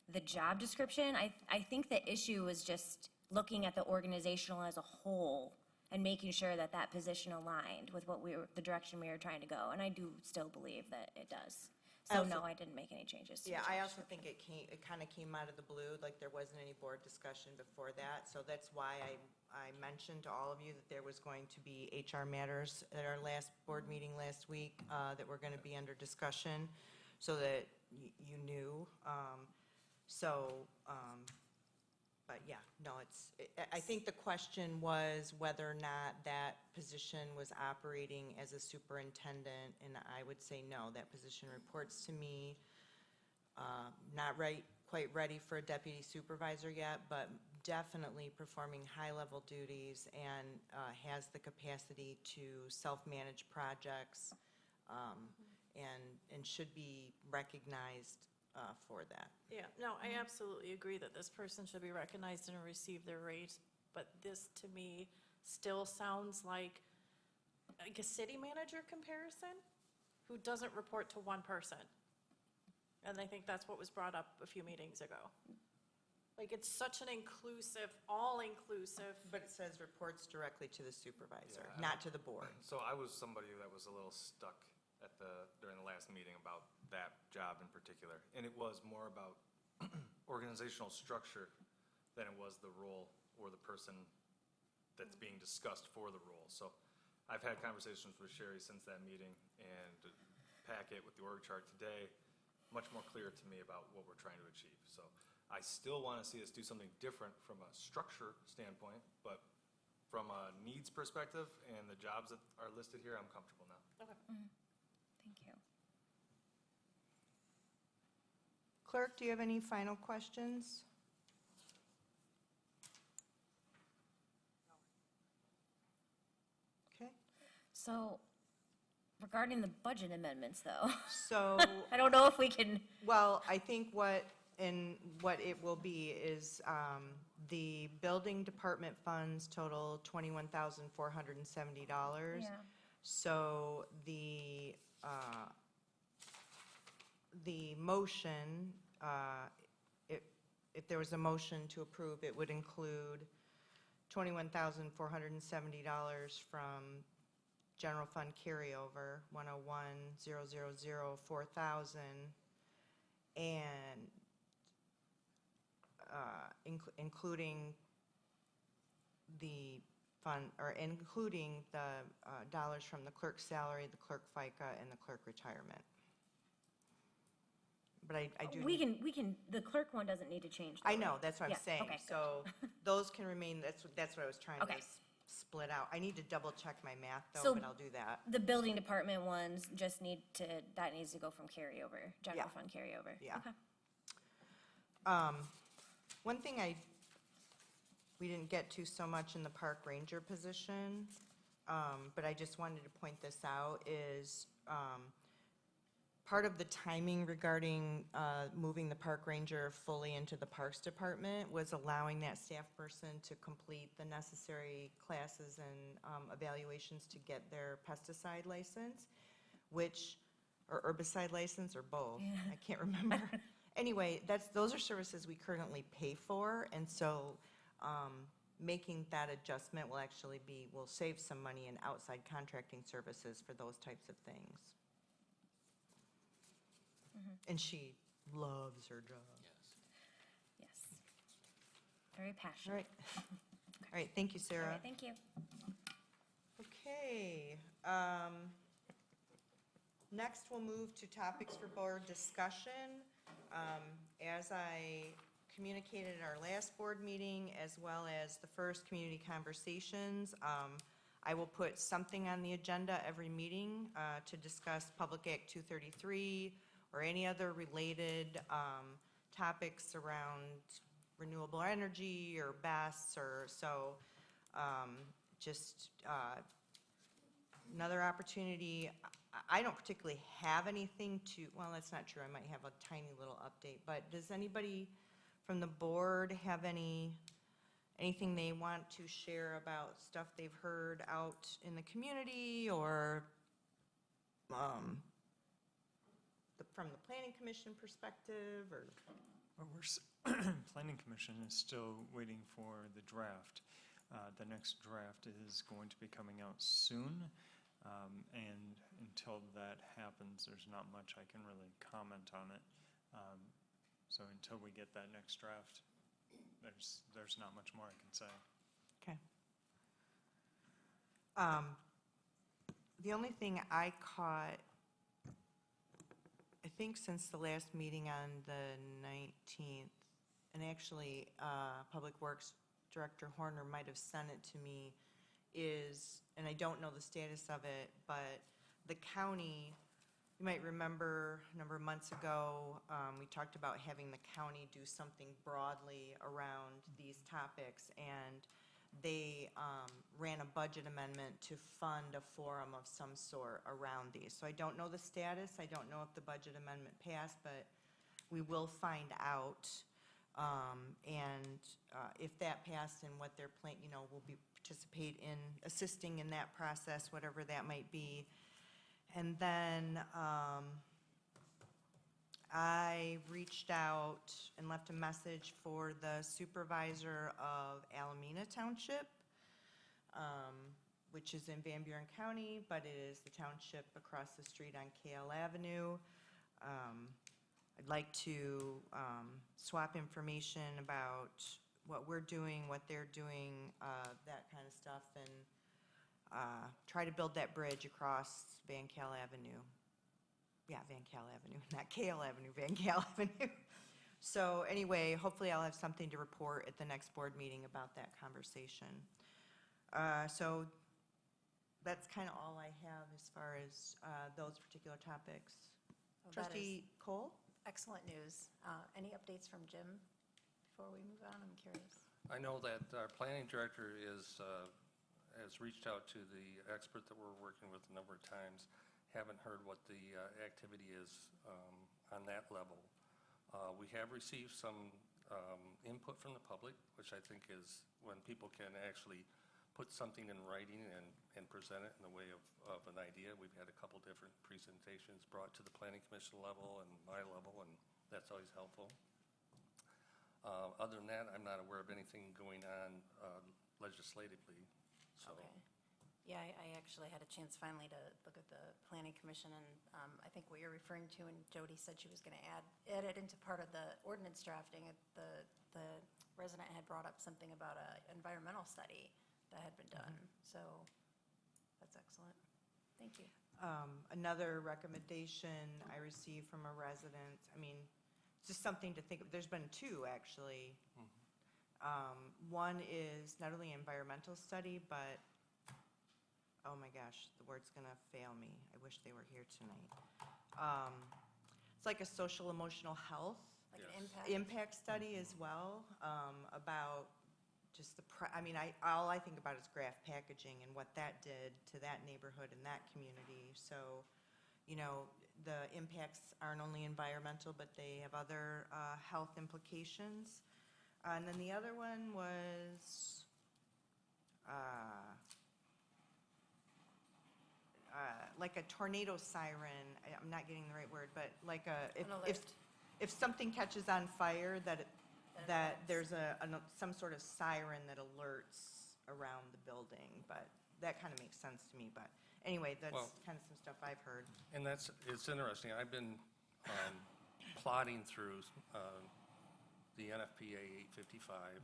the job description. I think the issue was just looking at the organizational as a whole and making sure that that position aligned with the direction we were trying to go. And I do still believe that it does. So no, I didn't make any changes to the Yeah, job I also description. think it kind of came out of the blue, like there wasn't any board discussion before that. So that's why I mentioned to all of you that there was going to be HR matters at our last board meeting last week that were going to be under discussion, so that you knew. But yeah, no, I think the question was whether or not that position was operating as a superintendent, and I would say no, that position reports to me. Not quite ready for a deputy supervisor yet, but definitely performing high-level duties and has the capacity to self-manage projects, and should be recognized for that. Yeah, no, I absolutely agree that this person should be recognized and receive their raise, but this, to me, still sounds like a city manager comparison who doesn't report to one person. And I think that's what was brought up a few meetings ago. Like, it's such an inclusive, all-inclusive. But it says reports directly to the supervisor, Yeah, not to the board. So I was somebody that was a little stuck during the last meeting about that job in particular. And it was more about organizational structure than it was the role or the person that's being discussed for the role. So I've had conversations with Sherry since that meeting, and the packet with the org chart today, much more clear to me about what we're trying to achieve. So I still want to see us do something different from a structure standpoint, but from a needs perspective and the jobs that are listed here, I'm comfortable now. Okay. Thank you. Clerk, do you have any final questions? So regarding the budget amendments, though, So, I don't know if we can, well, I think what it will be is, the building department funds total $21,470. yeah. So the motion, if there was a motion to approve, it would include $21,470 from general fund carryover, 101,000, and including the fund, or including the dollars from the clerk's salary, the clerk FICA, and the clerk retirement. But I do. We can, the clerk one doesn't need to change. I though, know, right? that's what I'm Yeah, saying. okay, So those can remain, that's what I was trying to Okay. split out. I need to double check my math So- though, but I'll do that. The building department ones just need to, that needs to go from carryover, general Yeah. fund carryover. Yeah. Okay. One thing we didn't get to so much in the park ranger position, but I just wanted to point this out, is part of the timing regarding moving the park ranger fully into the parks department was allowing that staff person to complete the necessary classes and evaluations to get their pesticide license, which, or herbicide license, or both, I can't remember. Anyway, those are services we currently pay for, and so making that adjustment will save some money in outside contracting services for those types of things. And she loves her job. Yes. Yes. Very All passionate. right. All right, thank you, All Sarah. right, thank you. Okay. Next, we'll move to topics for board discussion. As I communicated at our last board meeting, as well as the first community conversations, I will put something on the agenda every meeting to discuss Public Act 233 or any other related topics around renewable energy or BESS, or so. Just another opportunity. I don't particularly have anything to, well, that's not true, I might have a tiny little update, but does anybody from the board have anything they want to share about stuff they've heard out in the community, or from the planning commission perspective, or? Well, Planning Commission is still waiting for the draft. The next draft is going to be coming out soon, and until that happens, there's not much I can really comment on it. So until we get that next draft, there's not much more I can say. Okay. The only thing I caught, I think since the last meeting on the 19th, and actually Public Works Director Horner might have sent it to me, is, and I don't know the status of it, but the county, you might remember a number of months ago, we talked about having the county do something broadly around these topics, and they ran a budget amendment to fund a forum of some sort around these. So I don't know the status, I don't know if the budget amendment passed, but we will find out. And if that passed and what their plan, will be participate in assisting in that process, whatever that might be. And then I reached out and left a message for the supervisor of Alameda Township, which is in Van Buren County, but it is the township across the street on KL Avenue. I'd like to swap information about what we're doing, what they're doing, that kind of stuff, and try to build that bridge across Van Cal Avenue. Yeah, Van Cal Avenue, not KL Avenue, Van Cal Avenue. So anyway, hopefully I'll have something to report at the next board meeting about that conversation. So that's kind of all I have as far as those particular topics. Well, that is Trustee Cole? excellent news. Any updates from Jim before we move on? I'm curious. I know that our planning director is has reached out to the expert that we're working with a number of times. Haven't heard what the activity is on that level. We have received some input from the public, which I think is when people can actually put something in writing and present it in the way of an idea. We've had a couple different presentations brought to the Planning Commission level and my level, and that's always helpful. Other than that, I'm not aware of anything going on legislatively, so. Okay. Yeah, I actually had a chance finally to look at the Planning Commission, and I think what you're referring to, and Jody said she was going to add it into part of the ordinance drafting. The resident had brought up something about an environmental study that had been done, so that's excellent. Thank you. Another recommendation I received from a resident, I mean, just something to think of, there's been two, actually. One is not only environmental study, but, oh my gosh, the word's gonna fail me. I wish they were here tonight. It's like a social emotional health Like Yes. an impact. impact study as well, about just all I think about is graph packaging and what that did to that neighborhood and that community. So, you know, the impacts aren't only environmental, but they have other health implications. And then the other one was, like a tornado siren. I'm not getting the right word, but like An alert. if something catches on fire, that That there's some sort of siren that alerts around the building. But that kind of makes sense to me. But anyway, that's Well- kind of some stuff I've heard. And it's interesting. I've been plodding through the NFPA 855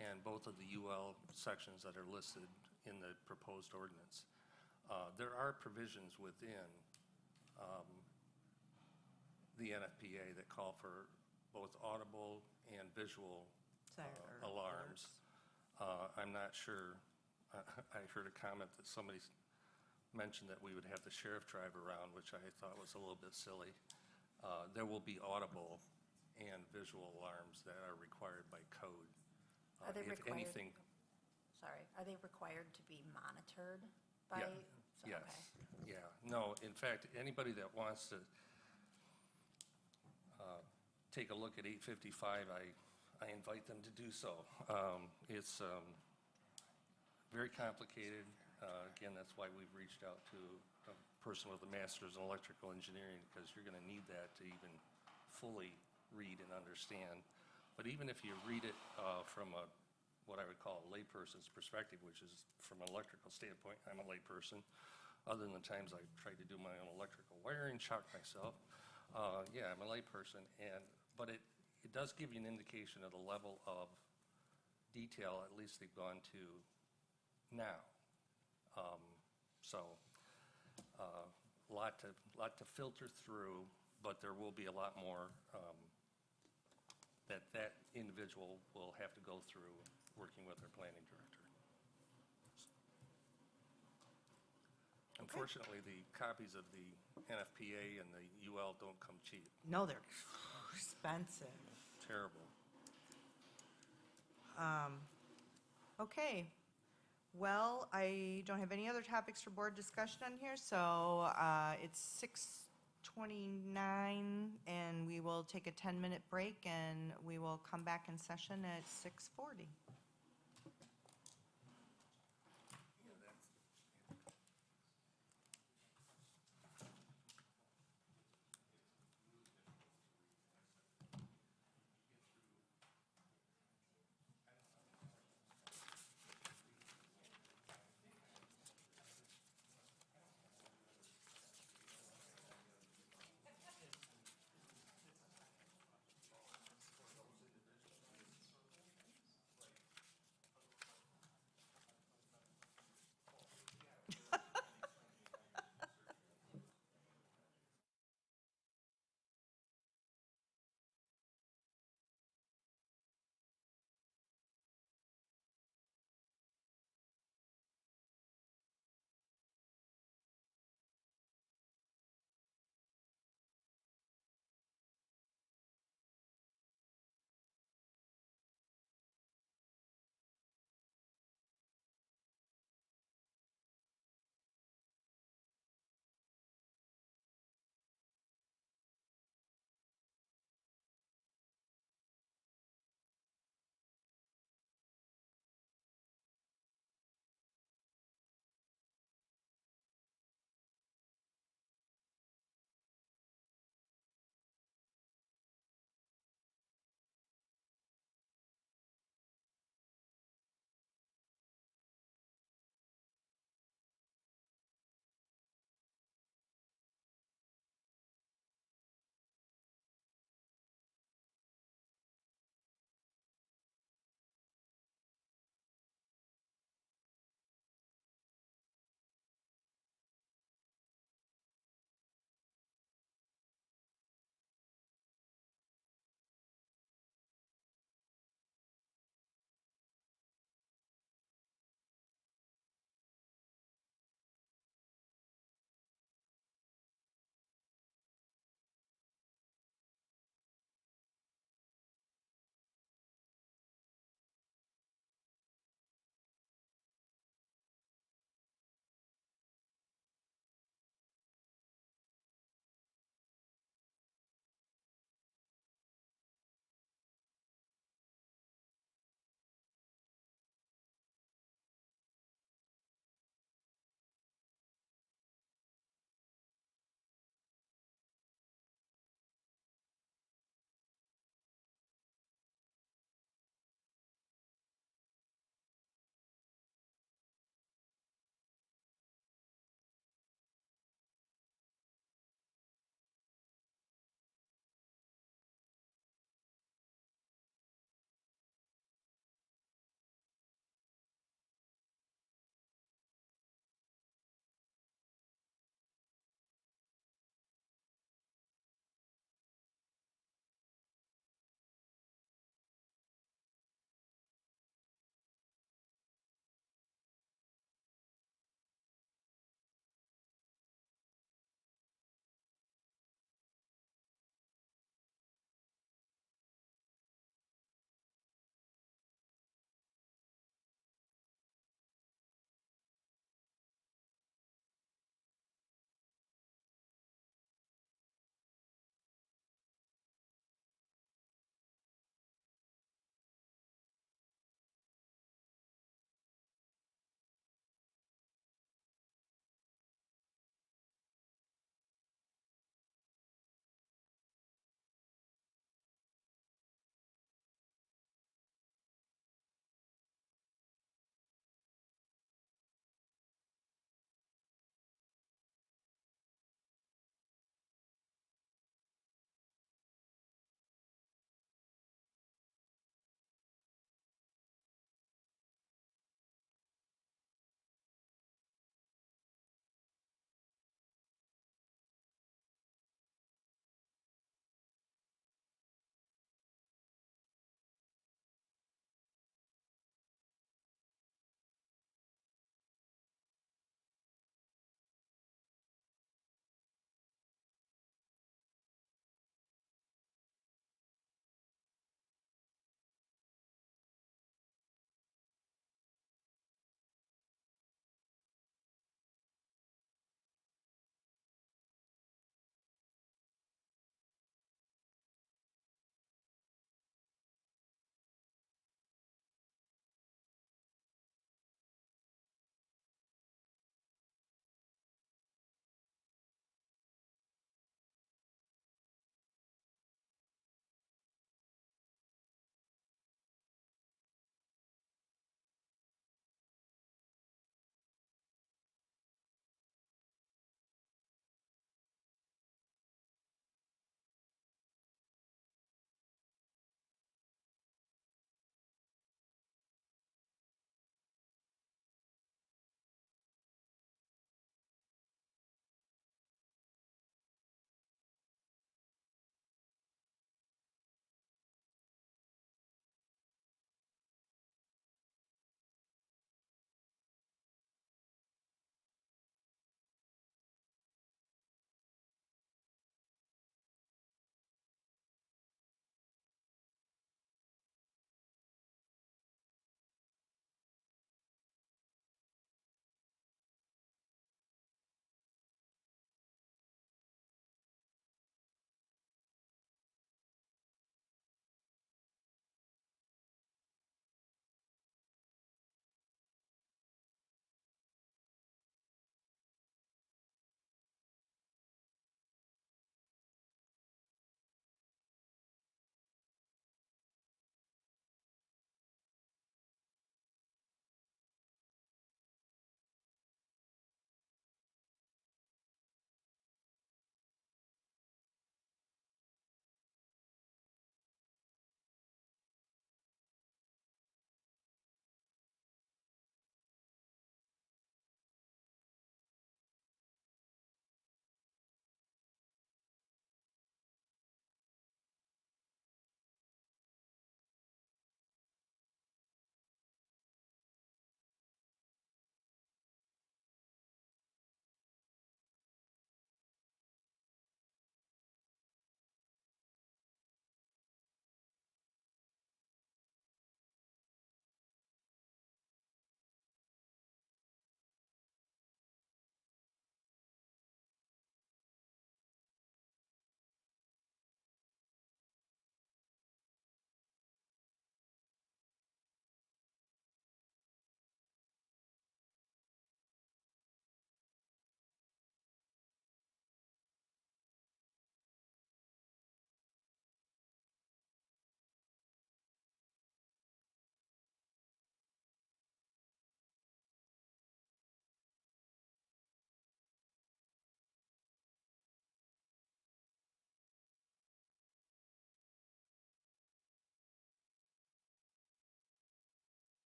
and both of the UL sections that are listed in the proposed ordinance. There are provisions within the NFPA that call for both audible and visual Or alarms. I'm not sure, I heard a comment that somebody mentioned that we would have the sheriff drive around, which I thought was a little bit silly. There will be audible and visual alarms that are required by code. Are they If required? anything, Sorry, are they required to be monitored by? Yeah. so- yes, okay. yeah. No, in fact, anybody that wants to take a look at 855, I invite them to do so. It's very complicated. Again, that's why we've reached out to a person with a master's in electrical engineering, because you're going to need that to even fully read and understand. But even if you read it from what I would call a layperson's perspective, which is from an electrical standpoint, I'm a layperson. Other than the times I've tried to do my own electrical wiring, shock myself. Yeah, I'm a layperson, but it does give you an indication of the level of detail, at least they've gone to now. So, lot to filter through, but there will be a lot more that individual will have to go through working with their planning director. Unfortunately, the copies of the NFPA and the UL don't come cheap. No, they're expensive. Terrible. Okay. Well, I don't have any other topics for board discussion on here, so it's 6:29, and we will take a 10-minute break, and we will come back in session at 6:40.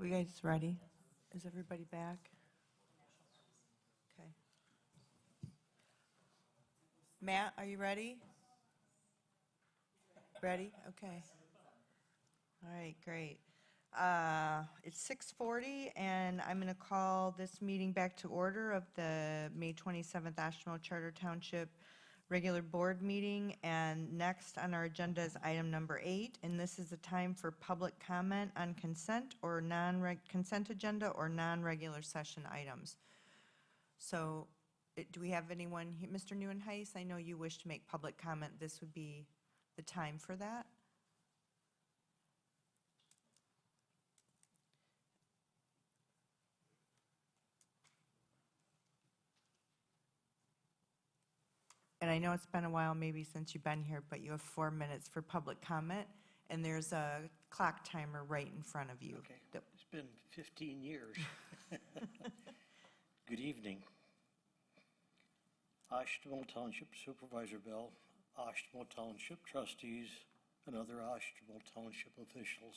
Are you guys ready? Is everybody back? Okay. Matt, are you ready? Ready? Okay. All right, great. It's 6:40, and I'm going to call this meeting back to order of the May 27th Oshtemo Charter Township regular board meeting. And next on our agenda is item number 8, and this is a time for public comment on consent or consent agenda or non-regular session items. So do we have anyone, Mr. Neuenhuis? I know you wish to make public comment. This would be the time for that. And I know it's been a while maybe since you've been here, but you have 4 minutes for public comment, and there's a clock timer right in front of you. Okay, it's been 15 years. Good evening. Oshtemo Township Supervisor Bell, Oshtemo Township Trustees, and other Oshtemo Township officials.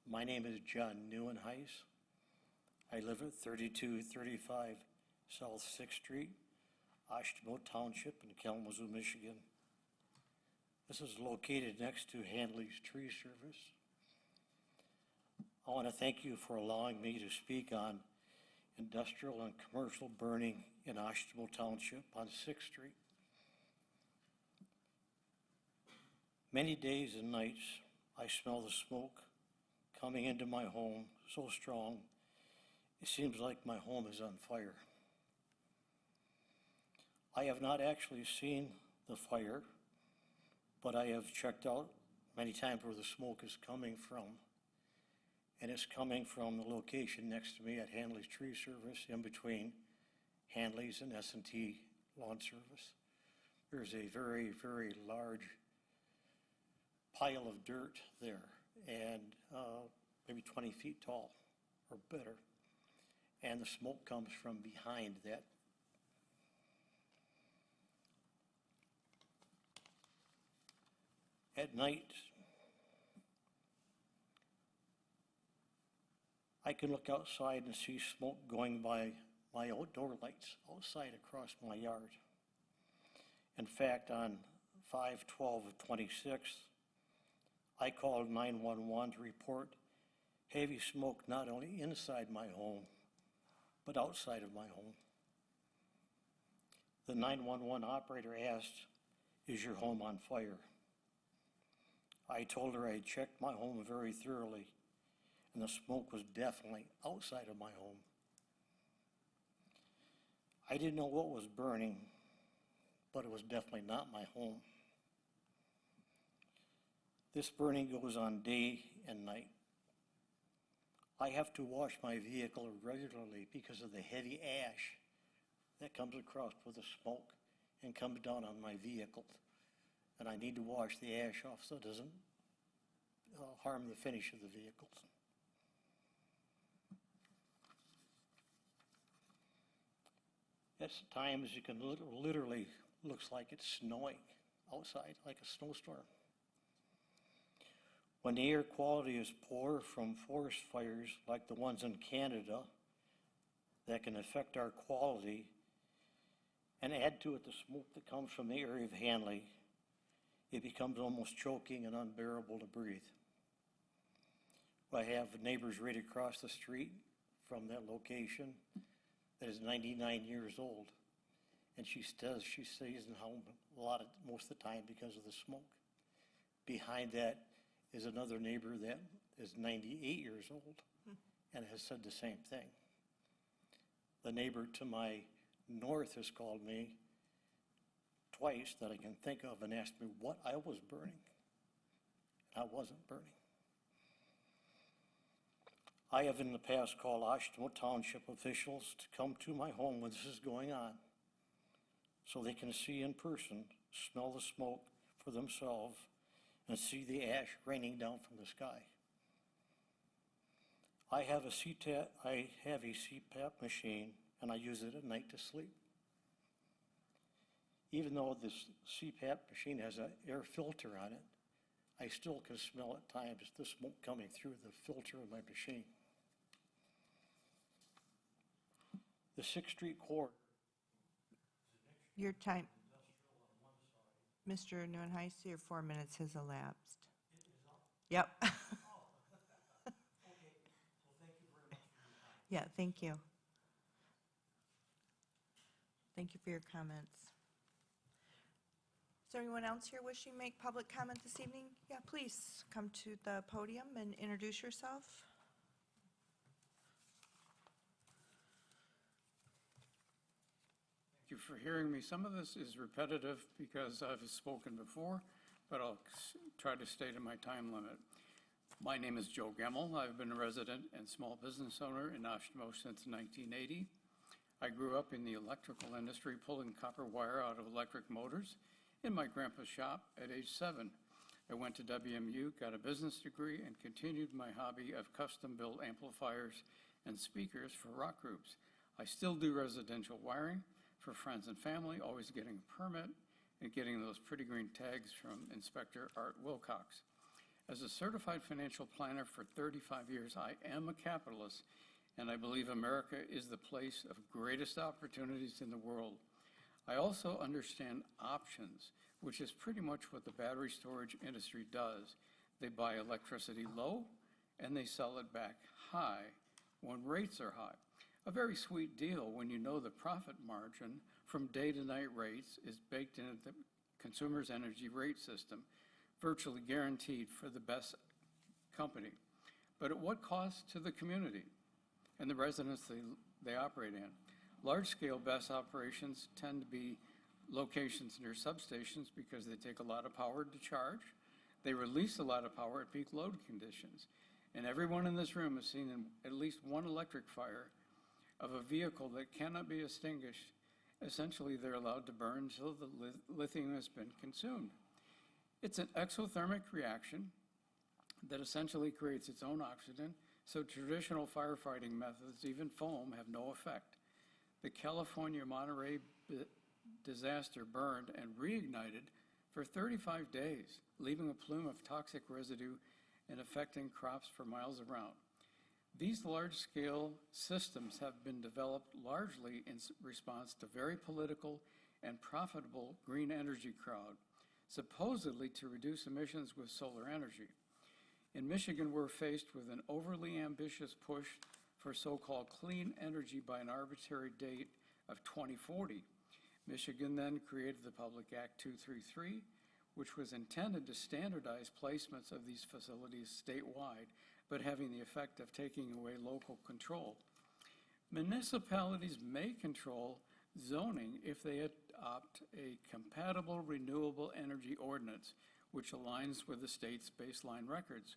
My name is John Neuenhuis. I live at 3235 South 6th Street, Oshtemo Township in Kalamazoo, Michigan. This is located next to Handley's Tree Service. I want to thank you for allowing me to speak on industrial and commercial burning in Oshtemo Township on 6th Street. Many days and nights, I smell the smoke coming into my home so strong, it seems like my home is on fire. I have not actually seen the fire, but I have checked out many times where the smoke is coming from. And it's coming from the location next to me at Handley's Tree Service, in between Handley's and S&T Lawn Service. There's a very, very large pile of dirt there, and maybe 20 feet tall or better. And the smoke comes from behind that. At night, I can look outside and see smoke going by my outdoor lights outside across my yard. In fact, on 5/12/26, I called 911 to report heavy smoke not only inside my home, but outside of my home. The 911 operator asked, "Is your home on fire?" I told her I checked my home very thoroughly, and the smoke was definitely outside of my home. I didn't know what was burning, but it was definitely not my home. This burning goes on day and night. I have to wash my vehicle regularly because of the heavy ash that comes across with the smoke and comes down on my vehicle. And I need to wash the ash off so it doesn't harm the finish of the vehicles. At times you can literally, looks like it's snowing outside, like a snowstorm. When the air quality is poor from forest fires like the ones in Canada that can affect our quality, and add to it the smoke that comes from the area of Handley, it becomes almost choking and unbearable to breathe. I have neighbors right across the street from that location that is 99 years old, and she stays in home most of the time because of the smoke. Behind that is another neighbor that is 98 years old and has said the same thing. The neighbor to my north has called me twice that I can think of and asked me what I was burning. And I wasn't burning. I have in the past called Oshtemo Township officials to come to my home when this is going on so they can see in person, smell the smoke for themselves, and see the ash raining down from the sky. I have a CPAP machine, and I use it at night to sleep. Even though this CPAP machine has an air filter on it, I still can smell at times the smoke coming through the filter of my machine. The 6th Street corridor. Your time. Mr. Neuenheis, your 4 minutes has elapsed. Yep. Yeah, thank you. Thank you for your comments. Is there anyone else here wishing to make public comment this evening? Yeah, please come to the podium and introduce yourself. Thank you for hearing me. Some of this is repetitive because I've spoken before, but I'll try to stay to my time limit. My name is Joe Gemmel. I've been a resident and small business owner in Oshtemo since 1980. I grew up in the electrical industry, pulling copper wire out of electric motors in my grandpa's shop at age 7. I went to WMU, got a business degree, and continued my hobby of custom-built amplifiers and speakers for rock groups. I still do residential wiring for friends and family, always getting a permit and getting those pretty green tags from Inspector Art Wilcox. As a certified financial planner for 35 years, I am a capitalist, and I believe America is the place of greatest opportunities in the world. I also understand options, which is pretty much what the battery storage industry does. They buy electricity low, and they sell it back high when rates are high. A very sweet deal when you know the profit margin from day-to-night rates is baked into the consumer's energy rate system, virtually guaranteed for the best company. But at what cost to the community and the residents they operate in? Large-scale BESS operations tend to be locations near substations because they take a lot of power to charge. They release a lot of power at peak load conditions. And everyone in this room has seen at least one electric fire of a vehicle that cannot be extinguished. Essentially, they're allowed to burn until the lithium has been consumed. It's an exothermic reaction that essentially creates its own oxygen, so traditional firefighting methods, even foam, have no effect. The California Monterey disaster burned and reignited for 35 days, leaving a plume of toxic residue and affecting crops for miles around. These large-scale systems have been developed largely in response to very political and profitable green energy crowd, supposedly to reduce emissions with solar energy. In Michigan, we're faced with an overly ambitious push for so-called clean energy by an arbitrary date of 2040. Michigan then created the Public Act 233, which was intended to standardize placements of these facilities statewide, but having the effect of taking away local control. Municipalities may control zoning if they adopt a compatible renewable energy ordinance, which aligns with the state's baseline records,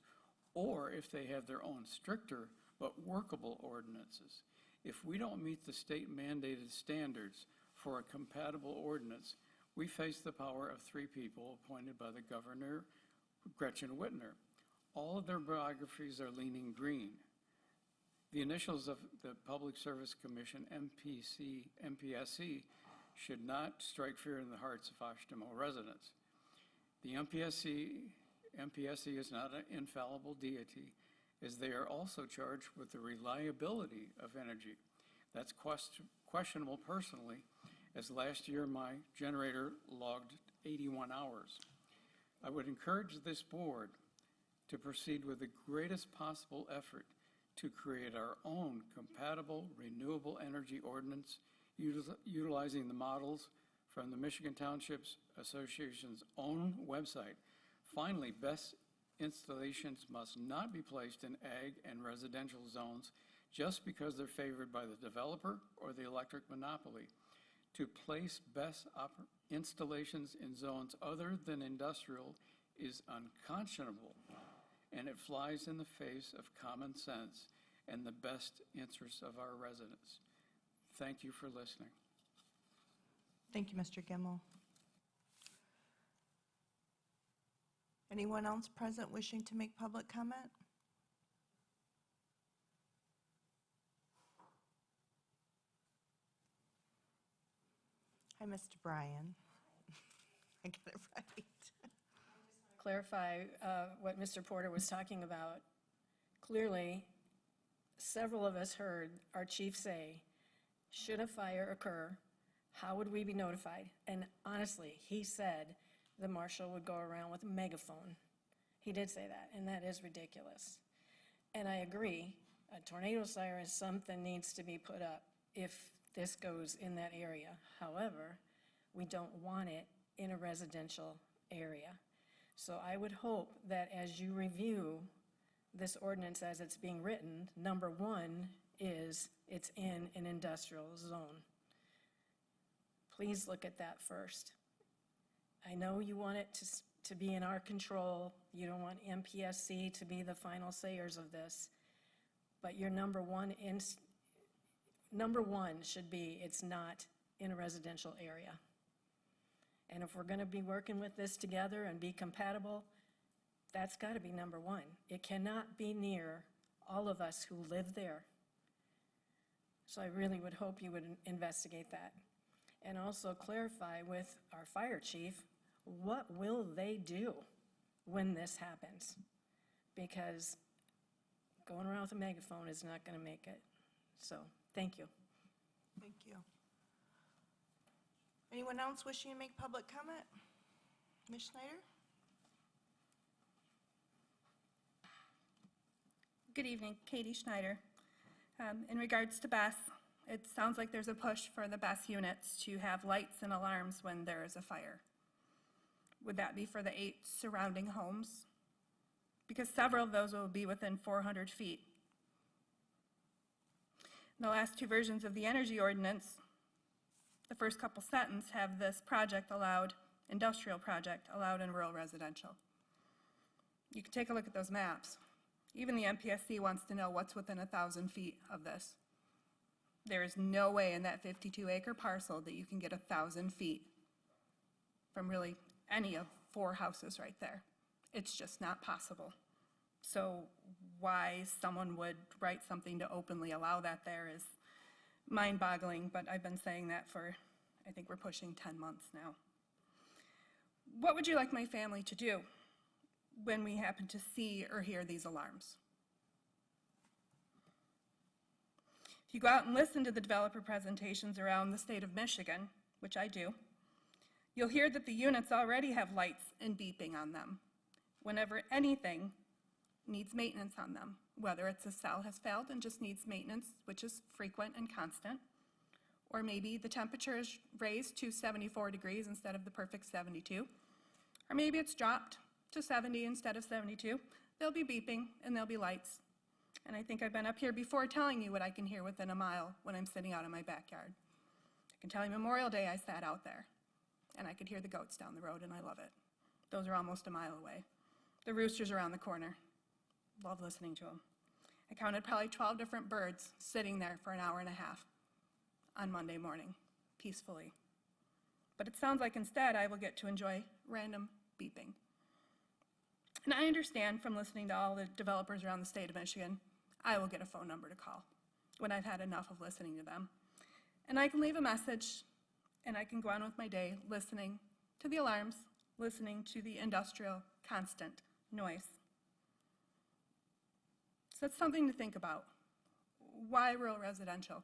or if they have their own stricter but workable ordinances. If we don't meet the state mandated standards for a compatible ordinance, we face the power of 3 people appointed by the governor, Gretchen Whitmer. All of their biographies are leaning green. The initials of the Public Service Commission, MPSC, should not strike fear in the hearts of Oshtemo residents. The MPSC is not an infallible deity, as they are also charged with the reliability of energy. That's questionable personally, as last year my generator logged 81 hours. I would encourage this board to proceed with the greatest possible effort to create our own compatible renewable energy ordinance, utilizing the models from the Michigan Townships Association's own website. Finally, BESS installations must not be placed in ag and residential zones just because they're favored by the developer or the electric monopoly. To place BESS installations in zones other than industrial is unconscionable, and it flies in the face of common sense and the best interests of our residents. Thank you for listening. Thank you, Mr. Gemmel. Anyone else present wishing to make public comment? Hi, Mr. Bryan. I got it right. clarify what Mr. Porter was talking about. Clearly, several of us heard our chief say, should a fire occur, how would we be notified? And honestly, he said the marshal would go around with a megaphone. He did say that, and that is ridiculous. And I agree, a tornado siren is something needs to be put up if this goes in that area. However, we don't want it in a residential area. So I would hope that as you review this ordinance as it's being written, number one is it's in an industrial zone. Please look at that first. I know you want it to be in our control. You don't want MPSC to be the final sayers of this. But your number one should be it's not in a residential area. And if we're going to be working with this together and be compatible, that's got to be number one. It cannot be near all of us who live there. So I really would hope you would investigate that. And also clarify with our fire chief, what will they do when this happens? Because going around with a megaphone is not going to make it. So, thank you. Thank you. Anyone else wishing to make public comment? Ms. Schneider? Good evening, Katie Schneider. In regards to BESS, it sounds like there's a push for the BESS units to have lights and alarms when there is a fire. Would that be for the 8 surrounding homes? Because several of those will be within 400 feet. The last 2 versions of the energy ordinance, the first couple sentences have this project allowed, industrial project allowed in rural residential. You can take a look at those maps. Even the MPSC wants to know what's within 1,000 feet of this. There is no way in that 52-acre parcel that you can get 1,000 feet from really any of 4 houses right there. It's just not possible. So why someone would write something to openly allow that there is mind-boggling, but I've been saying that for, I think we're pushing 10 months now. What would you like my family to do when we happen to see or hear these alarms? If you go out and listen to the developer presentations around the state of Michigan, which I do, you'll hear that the units already have lights and beeping on them whenever anything needs maintenance on them, whether it's a cell has failed and just needs maintenance, which is frequent and constant, or maybe the temperature is raised to 74 degrees instead of the perfect 72, or maybe it's dropped to 70 instead of 72, there'll be beeping and there'll be lights. And I think I've been up here before telling you what I can hear within a mile when I'm sitting out in my backyard. I can tell you Memorial Day I sat out there and I could hear the goats down the road and I love it. Those are almost a mile away. The roosters around the corner, love listening to them. I counted probably 12 different birds sitting there for an hour and a half on Monday morning, peacefully. But it sounds like instead I will get to enjoy random beeping. And I understand from listening to all the developers around the state of Michigan, I will get a phone number to call when I've had enough of listening to them. And I can leave a message and I can go on with my day listening to the alarms, listening to the industrial constant noise. So that's something to think about. Why rural residential?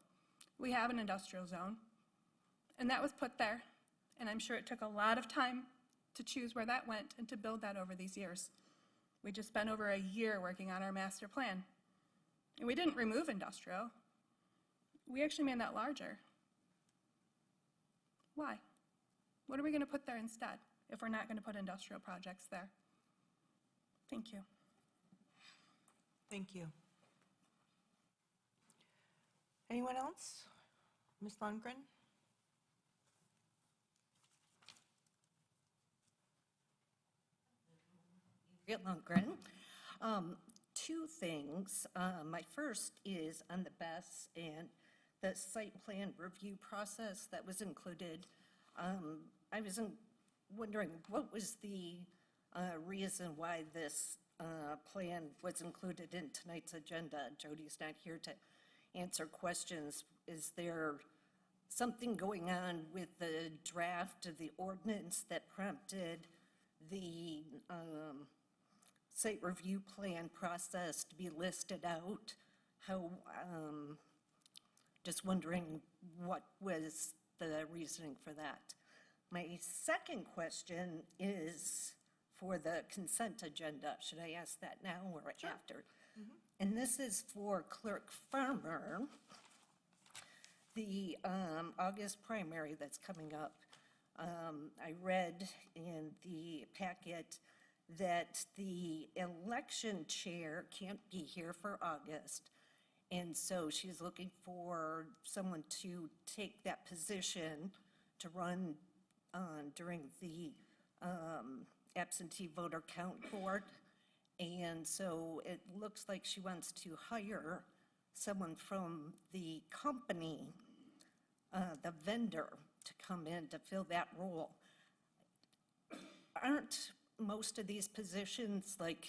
We have an industrial zone, and that was put there, and I'm sure it took a lot of time to choose where that went and to build that over these years. We just spent over a year working on our master plan, and we didn't remove industrial. We actually made that larger. Why? What are we going to put there instead if we're not going to put industrial projects there? Thank you. Thank you. Anyone else? Ms. Lundgren? Lundgren. 2 things. My first is on the BESS and the site plan review process that was included. I was wondering what was the reason why this plan was included in tonight's agenda. Jody's not here to answer questions. Is there something going on with the draft of the ordinance that prompted the site review plan process to be listed out. How, just wondering what was the reasoning for that. My second question is for the consent agenda. Should I ask that now or after? And this is for Clerk Farmer. The August primary that's coming up, I read in the packet that the election chair can't be here for August. And so she's looking for someone to take that position to run during the absentee voter count board. And so it looks like she wants to hire someone from the company, the vendor, to come in to fill that role. Aren't most of these positions, like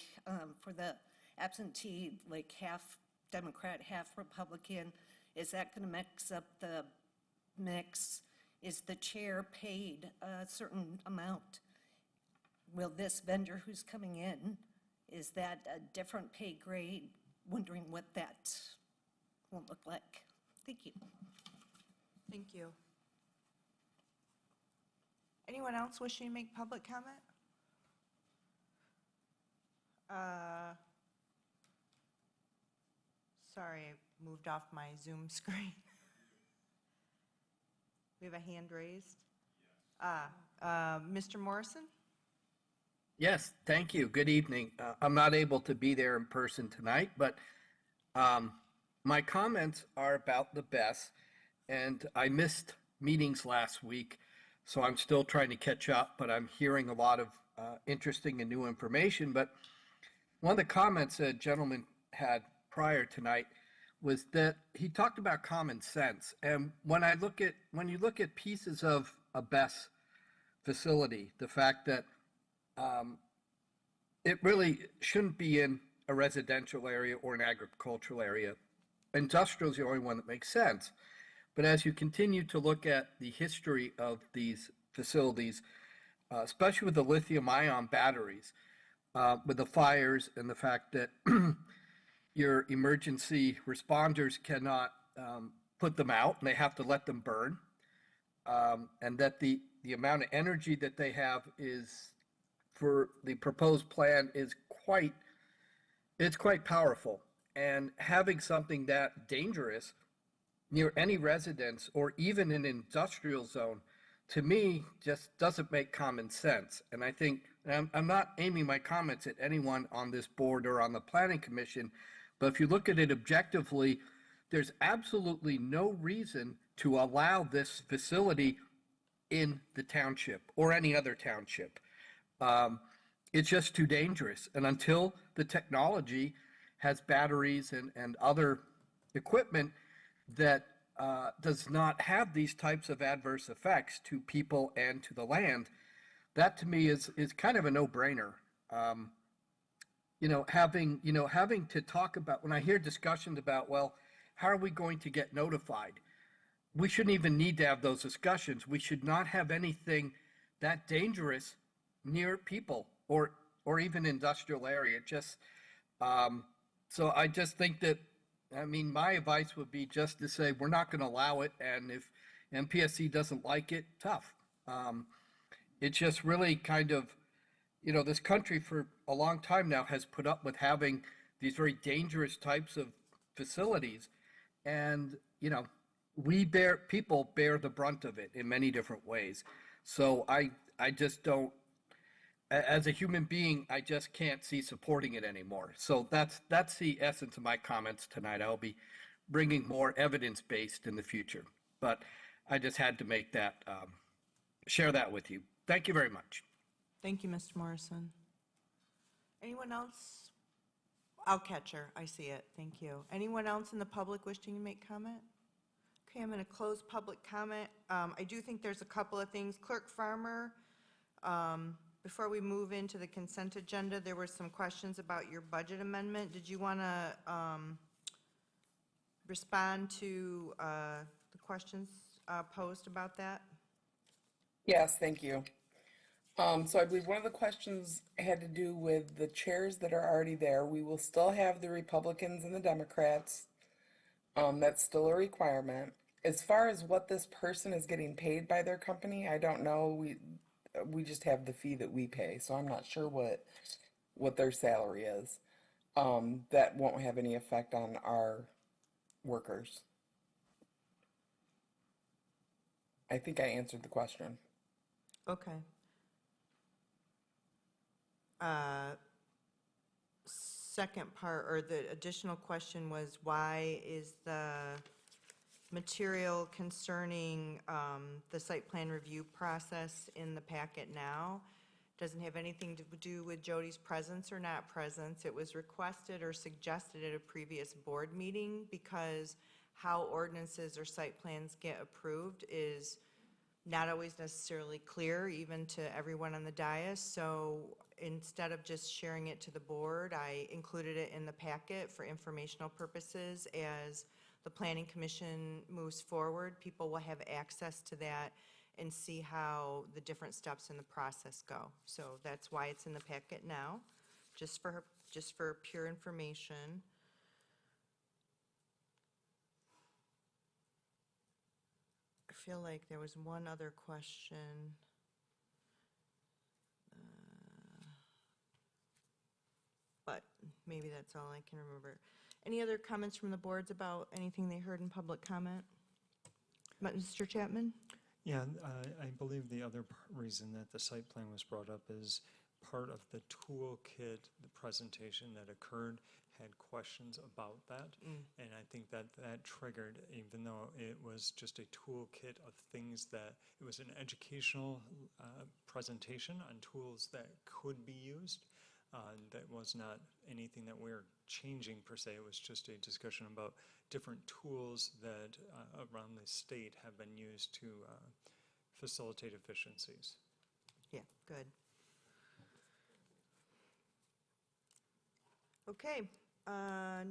for the absentee, like half Democrat, half Republican, is that going to mix up the mix? Is the chair paid a certain amount? Will this vendor who's coming in, is that a different pay grade? Wondering what that will look like. Thank you. Thank you. Anyone else wishing to make public comment? Sorry, I moved off my Zoom screen. We have a hand raised. Mr. Morrison? Yes, thank you. Good evening. I'm not able to be there in person tonight, but my comments are about the BESS, and I missed meetings last week, so I'm still trying to catch up, but I'm hearing a lot of interesting and new information. But one of the comments a gentleman had prior tonight was that he talked about common sense. And when you look at pieces of a BESS facility, the fact that it really shouldn't be in a residential area or an agricultural area. Industrial is the only one that makes sense. But as you continue to look at the history of these facilities, especially with the lithium-ion batteries, with the fires and the fact that your emergency responders cannot put them out and they have to let them burn, and that the amount of energy that they have is, for the proposed plan, is quite powerful. And having something that dangerous near any residence or even an industrial zone, to me, just doesn't make common sense. And I think, and I'm not aiming my comments at anyone on this board or on the Planning Commission, but if you look at it objectively, there's absolutely no reason to allow this facility in the township or any other township. It's just too dangerous. And until the technology has batteries and other equipment that does not have these types of adverse effects to people and to the land, that to me is kind of a no-brainer. Having to talk about, when I hear discussions about, well, how are we going to get notified? We shouldn't even need to have those discussions. We should not have anything that dangerous near people or even industrial area. So I just think that, my advice would be just to say, we're not going to allow it. And if MPSC doesn't like it, tough. It's just really kind of, this country for a long time now has put up with having these very dangerous types of facilities. And, people bear the brunt of it in many different ways. So I just don't, as a human being, I just can't see supporting it anymore. So that's the essence of my comments tonight. I'll be bringing more evidence-based in the future. But I just had to make that, share that with you. Thank you very much. Thank you, Mr. Morrison. Anyone else? I'll catch her. I see it. Thank you. Anyone else in the public wishing to make comment? Okay, I'm going to close public comment. I do think there's a couple of things. Clerk Farmer, before we move into the consent agenda, there were some questions about your budget amendment. Did you want to respond to the questions posed about that? Yes, thank you. So I believe one of the questions had to do with the chairs that are already there. We will still have the Republicans and the Democrats. That's still a requirement. As far as what this person is getting paid by their company, I don't know. We just have the fee that we pay, so I'm not sure what their salary is. That won't have any effect on our workers. I think I answered the question. Okay. Second part, or the additional question was, why is the material concerning the site plan review process in the packet now? Doesn't have anything to do with Jody's presence or not presence. It was requested or suggested at a previous board meeting because how ordinances or site plans get approved is not always necessarily clear even to everyone on the dais. So instead of just sharing it to the board, I included it in the packet for informational purposes. As the Planning Commission moves forward, people will have access to that and see how the different steps in the process go. So that's why it's in the packet now, just for pure information. I feel like there was one other question. But maybe that's all I can remember. Any other comments from the boards about anything they heard in public comment? Mr. Chapman? Yeah, I believe the other reason that the site plan was brought up is part of the toolkit, the presentation that occurred had questions about that. And I think that triggered, even though it was just a toolkit of things that, it was an educational presentation on tools that could be used. That was not anything that we're changing per se. It was just a discussion about different tools that around the state have been used to facilitate efficiencies. Yeah, good. Okay,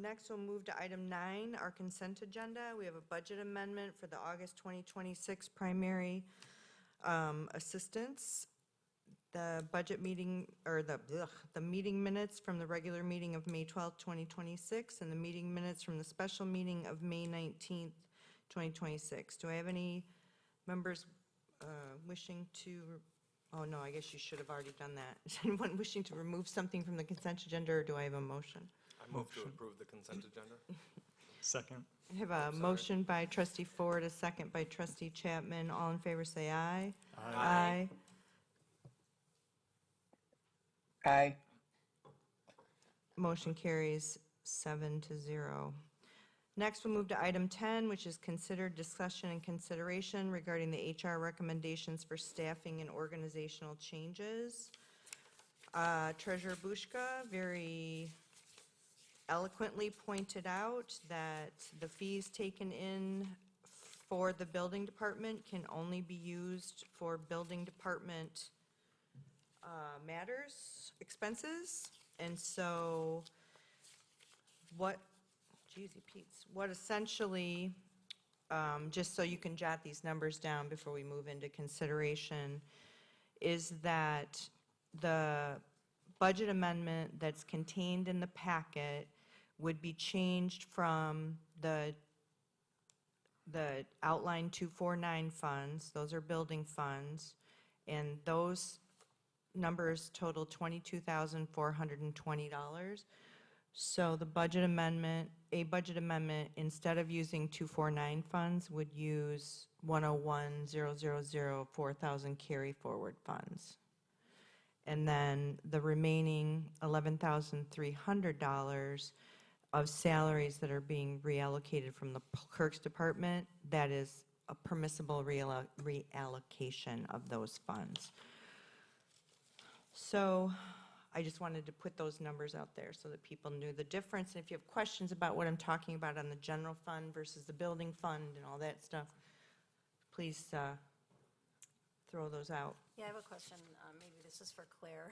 next we'll move to item 9, our consent agenda. We have a budget amendment for the August 2026 primary assistance. The budget meeting, or the meeting minutes from the regular meeting of May 12th, 2026, and the meeting minutes from the special meeting of May 19th, 2026. Do I have any members wishing to, oh no, I guess you should have already done that. Is anyone wishing to remove something from the consent agenda, or do I have a motion? I move to approve the consent agenda. Second. I have a motion by trustee Ford, a second by trustee Chapman. All in favor say aye. Aye. Aye. Motion carries 7-0. Next, we'll move to item 10, which is considered discussion and consideration regarding the HR recommendations for staffing and organizational changes. Treasurer Bushka very eloquently pointed out that the fees taken in for the building department can only be used for building department matters, expenses. And so what essentially, just so you can jot these numbers down before we move into consideration, is that the budget amendment that's contained in the packet would be changed from the outline 249 funds, those are building funds, and those numbers total $22,420. So the budget amendment, instead of using 249 funds, would use 101,000 4,000 carry forward funds. And then the remaining $11,300 of salaries that are being reallocated from the clerk's department, that is a permissible reallocation of those funds. So I just wanted to put those numbers out there so that people knew the difference. And if you have questions about what I'm talking about on the general fund versus the building fund and all that stuff, please throw those out. Yeah, I have a question. Maybe this is for Claire.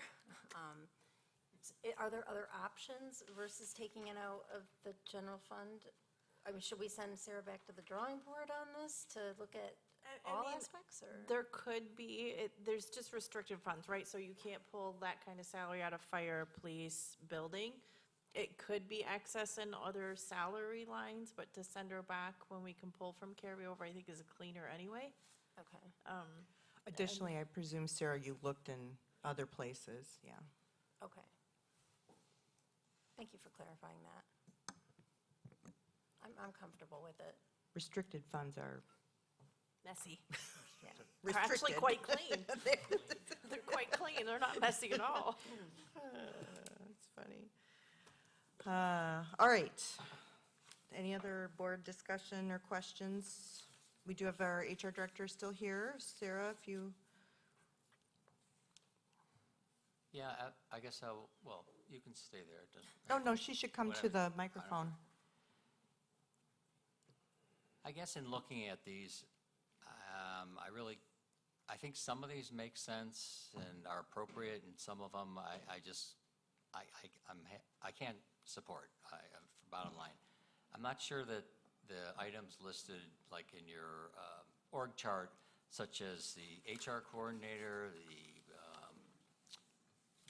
Are there other options versus taking it out of the general fund? I mean, should we send Sarah back to the drawing board on this to look at I all mean, aspects, or? There could be, there's just restricted funds, right? So you can't pull that kind of salary out of fire, police, building. It could be excess in other salary lines, but to send her back when we can pull from carryover, I think is cleaner anyway. Okay, Additionally, I presume, Sarah, you looked in other places, yeah. okay. Thank you for clarifying that. I'm comfortable with it. Restricted funds are Messy. Yeah. They're actually restricted. quite clean. They're quite clean, they're not messy at all. That's funny. All right. Any other board discussion or questions? We do have our HR director still here. Sarah, if you, Yeah, I guess well, you can stay there. It doesn't- oh, no, she should come to Whatever. the microphone. I guess in looking at these, I think some of these make sense and are appropriate, and some of them I can't support, bottom line. I'm not sure that the items listed, like in your org chart, such as the HR coordinator,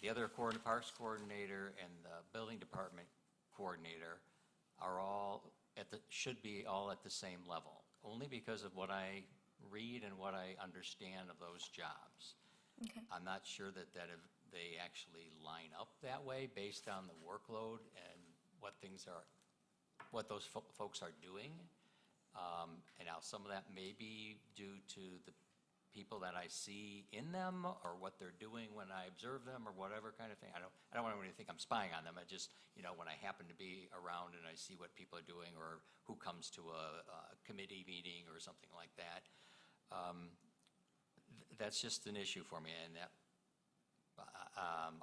the other parks coordinator, and the building department coordinator are all should be all at the same level, only because of what I read and what I understand of those jobs. Okay. I'm not sure that they actually line up that way based on the workload and what those folks are doing. And now some of that may be due to the people that I see in them, or what they're doing when I observe them, or whatever kind of thing. I don't want anyone to think I'm spying on them. I just, when I happen to be around and I see what people are doing, or who comes to a committee meeting or something like that, that's just an issue for me. And that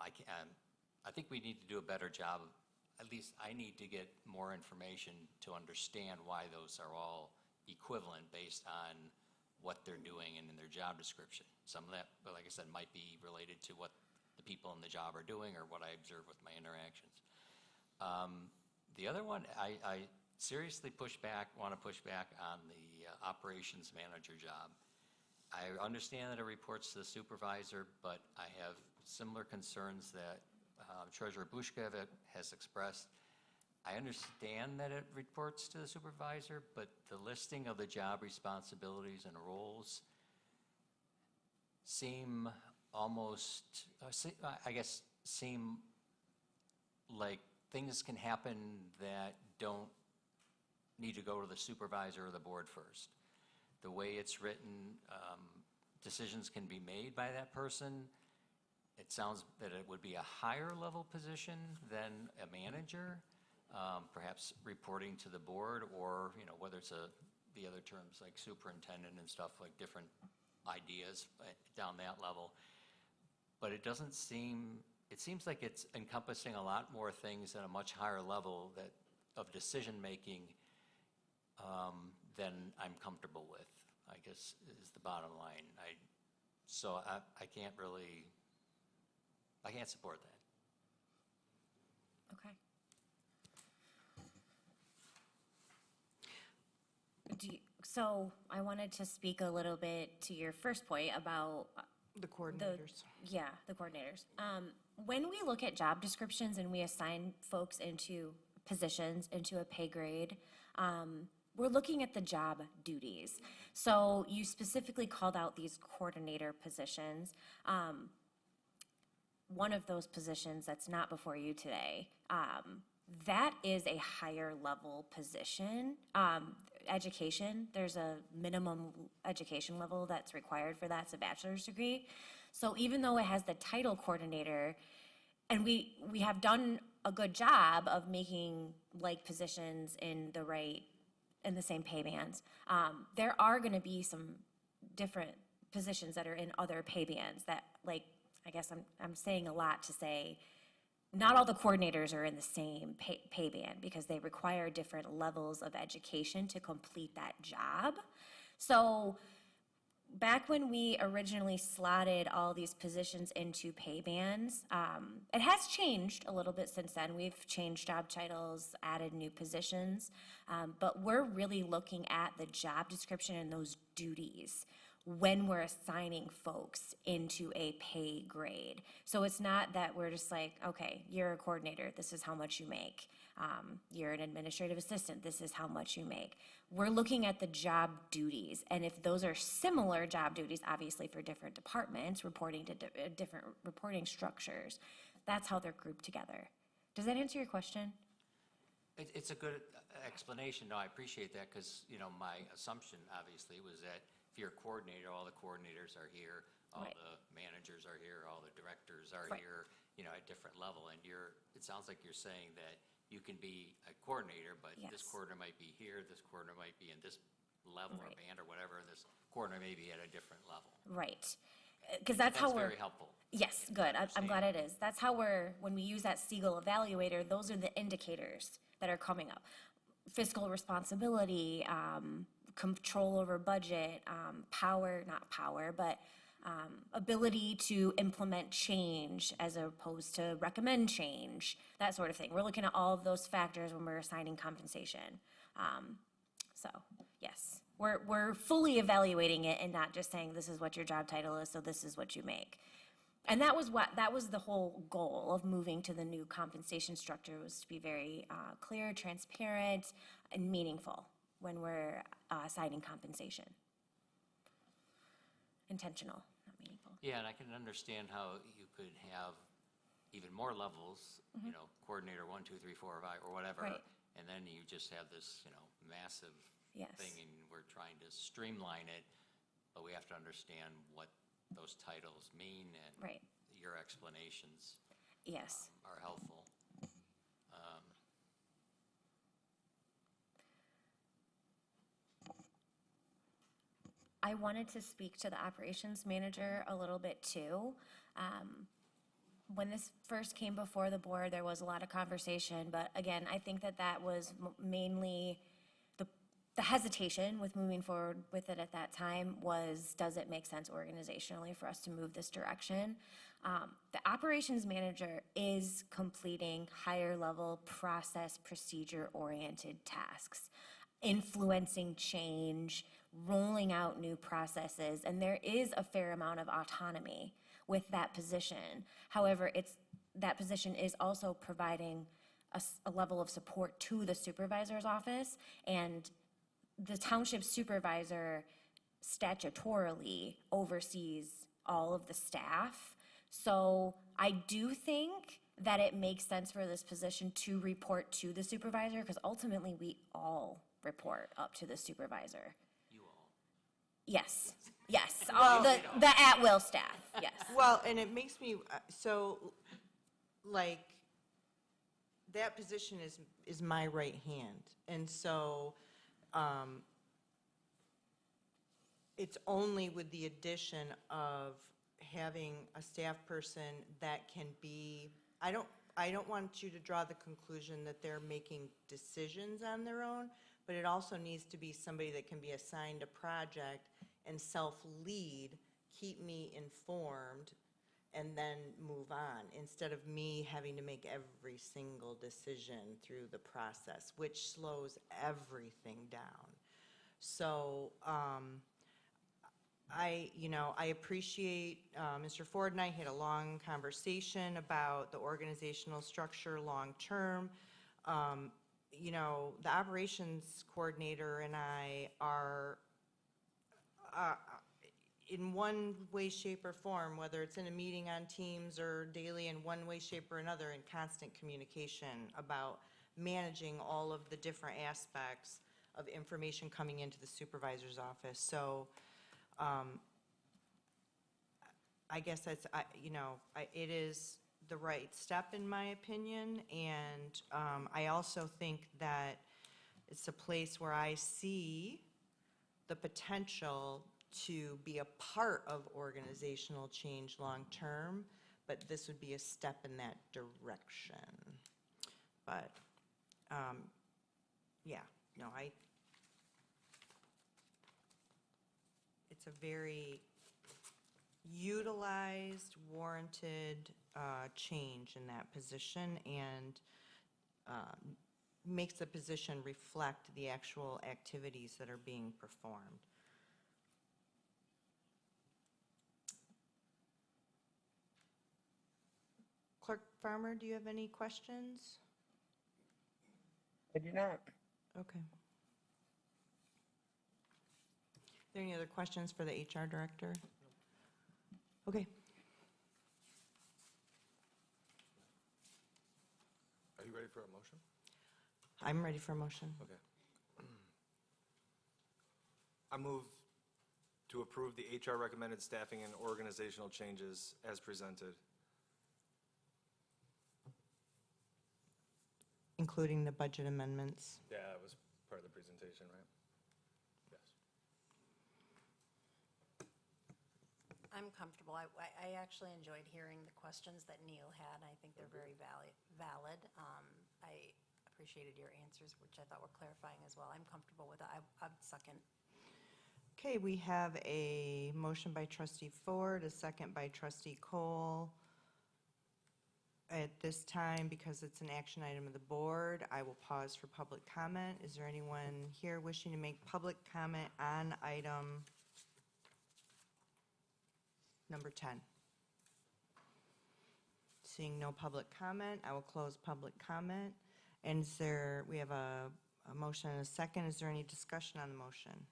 I think we need to do a better job. At least I need to get more information to understand why those are all equivalent based on what they're doing and in their job description. Some of that, but like I said, might be related to what the people in the job are doing or what I observe with my interactions. The other one, I seriously want to push back on the operations manager job. I understand that it reports to the supervisor, but I have similar concerns that Treasurer Bushka has expressed. I understand that it reports to the supervisor, but the listing of the job responsibilities and roles seem almost, seem like things can happen that don't need to go to the supervisor or the board first. The way it's written, decisions can be made by that person. It sounds that it would be a higher level position than a manager. Perhaps reporting to the board, or, whether it's the other terms like superintendent and stuff, like different ideas down that level. But it seems like it's encompassing a lot more things at a much higher level of decision-making than I'm comfortable with, I guess, is the bottom line. So I can't support that. Okay. So I wanted to speak a little bit to your first point about The coordinators. the coordinators. When we look at job descriptions and we assign folks into positions, into a pay grade, we're looking at the job duties. So you specifically called out these coordinator positions. One of those positions that's not before you today, that is a higher level position. Education, there's a minimum education level that's required for that, it's a bachelor's degree. So even though it has the title coordinator, and we have done a good job of making like positions in the same pay bands, there are gonna be some different positions that are in other pay bands that, like, I guess I'm saying a lot to say, not all the coordinators are in the same pay band, because they require different levels of education to complete that job. So back when we originally slotted all these positions into pay bands, it has changed a little bit since then. We've changed job titles, added new positions, but we're really looking at the job description and those duties when we're assigning folks into a pay grade. So it's not that we're just like, okay, you're a coordinator, this is how much you make. You're an administrative assistant, this is how much you make. We're looking at the job duties, and if those are similar job duties, obviously for different departments, reporting to different reporting structures, that's how they're grouped together. Does that answer your question? It's a good explanation. No, I appreciate that because, my assumption obviously was that if you're a coordinator, all the coordinators are here, all Right. the managers are here, all the directors are Right. here, at different level. And it sounds like you're saying that you can be a coordinator, but this Yes. coordinator might be here, this coordinator might be in this level or Right. band or whatever, and this coordinator may be at a different level. Right. Because that's how That's we're. very helpful. Yes, good. I'm glad it is. That's how when we use that Siegel evaluator, those are the indicators that are coming up. Fiscal responsibility, control over budget, ability to implement change as opposed to recommend change, that sort of thing. We're looking at all of those factors when we're assigning compensation. So, yes, we're fully evaluating it and not just saying this is what your job title is, so this is what you make. And that was the whole goal of moving to the new compensation structure, was to be very clear, transparent, and meaningful when we're assigning compensation. Intentional, not meaningful. Yeah, and I can understand how you could have even more levels, coordinator 1, 2, 3, 4, 5, or whatever. Right. And then you just have this, massive Yes. thing, and we're trying to streamline it, but we have to understand what those titles mean, and Right. your explanations Yes. are helpful. I wanted to speak to the operations manager a little bit too. When this first came before the board, there was a lot of conversation, but again, I think that was mainly the hesitation with moving forward with it at that time was, does it make sense organizationally for us to move this direction? The operations manager is completing higher level process procedure-oriented tasks, influencing change, rolling out new processes, and there is a fair amount of autonomy with that position. However, that position is also providing a level of support to the supervisor's office, and the township supervisor statutorily oversees all of the staff. So I do think that it makes sense for this position to report to the supervisor, because ultimately we all report up to the supervisor. You all. Yes, yes, all the at-will staff, yes. Well, and it makes me, that position is my right hand. And so, it's only with the addition of having a staff person that can be, I don't want you to draw the conclusion that they're making decisions on their own, but it also needs to be somebody that can be assigned a project and self-lead, keep me informed, and then move on, instead of me having to make every single decision through the process, which slows everything down. So, I appreciate, Mr. Ford and I had a long conversation about the organizational structure long-term. The operations coordinator and I are, in one way, shape, or form, whether it's in a meeting on Teams or daily, in one way, shape, or another, in constant communication about managing all of the different aspects of information coming into the supervisor's office. So, I guess it is the right step in my opinion, and I also think that it's a place where I see the potential to be a part of organizational change long-term, but this would be a step in that direction. But, it's a very utilized, warranted change in that position, and makes the position reflect the actual activities that are being performed. Clerk Farmer, do you have any questions? I do not. Okay. Are there any other questions for the HR director? Okay. Are you ready for a motion? I'm ready for a motion. Okay. I move to approve the HR recommended staffing and organizational changes as presented. Including the budget amendments. Yeah, that was part of the presentation, right? Yes. I'm comfortable. I actually enjoyed hearing the questions that Neil had. I think they're very valid. I appreciated your answers, which I thought were clarifying as well. I'm comfortable with it. I'd second. Okay, we have a motion by trustee Ford, a second by trustee Cole. At this time, because it's an action item of the board, I will pause for public comment. Is there anyone here wishing to make public comment on item number 10? Seeing no public comment, I will close public comment. And is there, we have a motion and a second. Is there any discussion on the motion?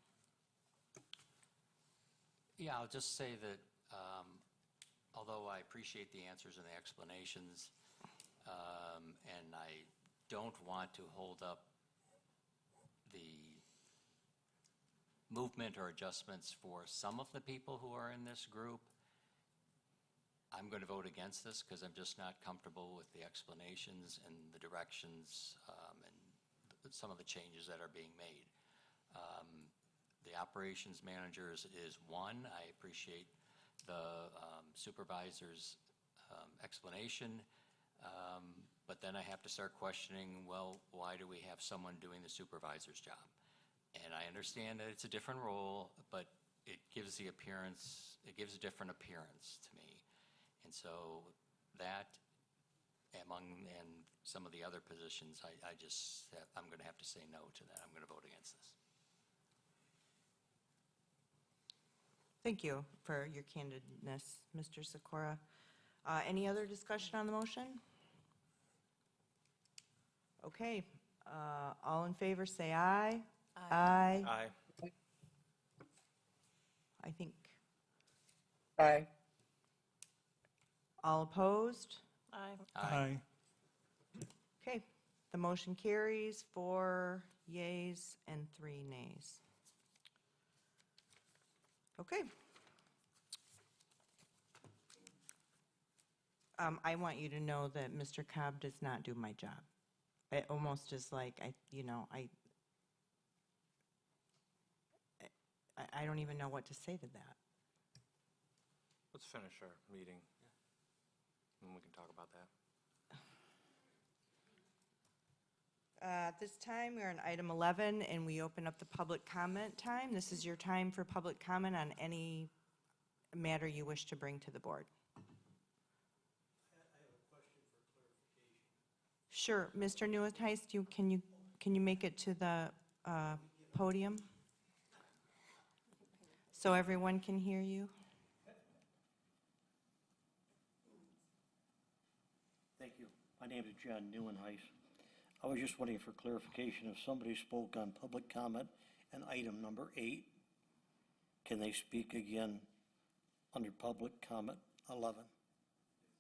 Yeah, I'll just say that although I appreciate the answers and the explanations, and I don't want to hold up the movement or adjustments for some of the people who are in this group, I'm going to vote against this because I'm just not comfortable with the explanations and the directions and some of the changes that are being made. The operations manager is one. I appreciate the supervisor's explanation, but then I have to start questioning, well, why do we have someone doing the supervisor's job? And I understand that it's a different role, but it gives the appearance, it gives a different appearance to me. And so that, and some of the other positions, I'm going to have to say no to that. I'm going to vote against this. Thank you for your candidness, Mr. Sikora. Any other discussion on the motion? Okay, all in favor, say aye. Aye. Aye. I think, Aye. all opposed? Aye. Okay, the motion carries, 4 yeas and 3 nays. Okay. I want you to know that Mr. Cobb does not do my job. It almost is like, I don't even know what to say to that. Let's finish our meeting, and we can talk about that. At this time, we're on item 11, and we open up the public comment time. This is your time for public comment on any matter you wish to bring to the board. I have a question for clarification. Sure, Mr. Neuenheist, can you make it to the podium so everyone can hear you? Thank you. My name is John Neuenheis. I was just wondering for clarification, if somebody spoke on public comment and item number 8, can they speak again under public comment 11?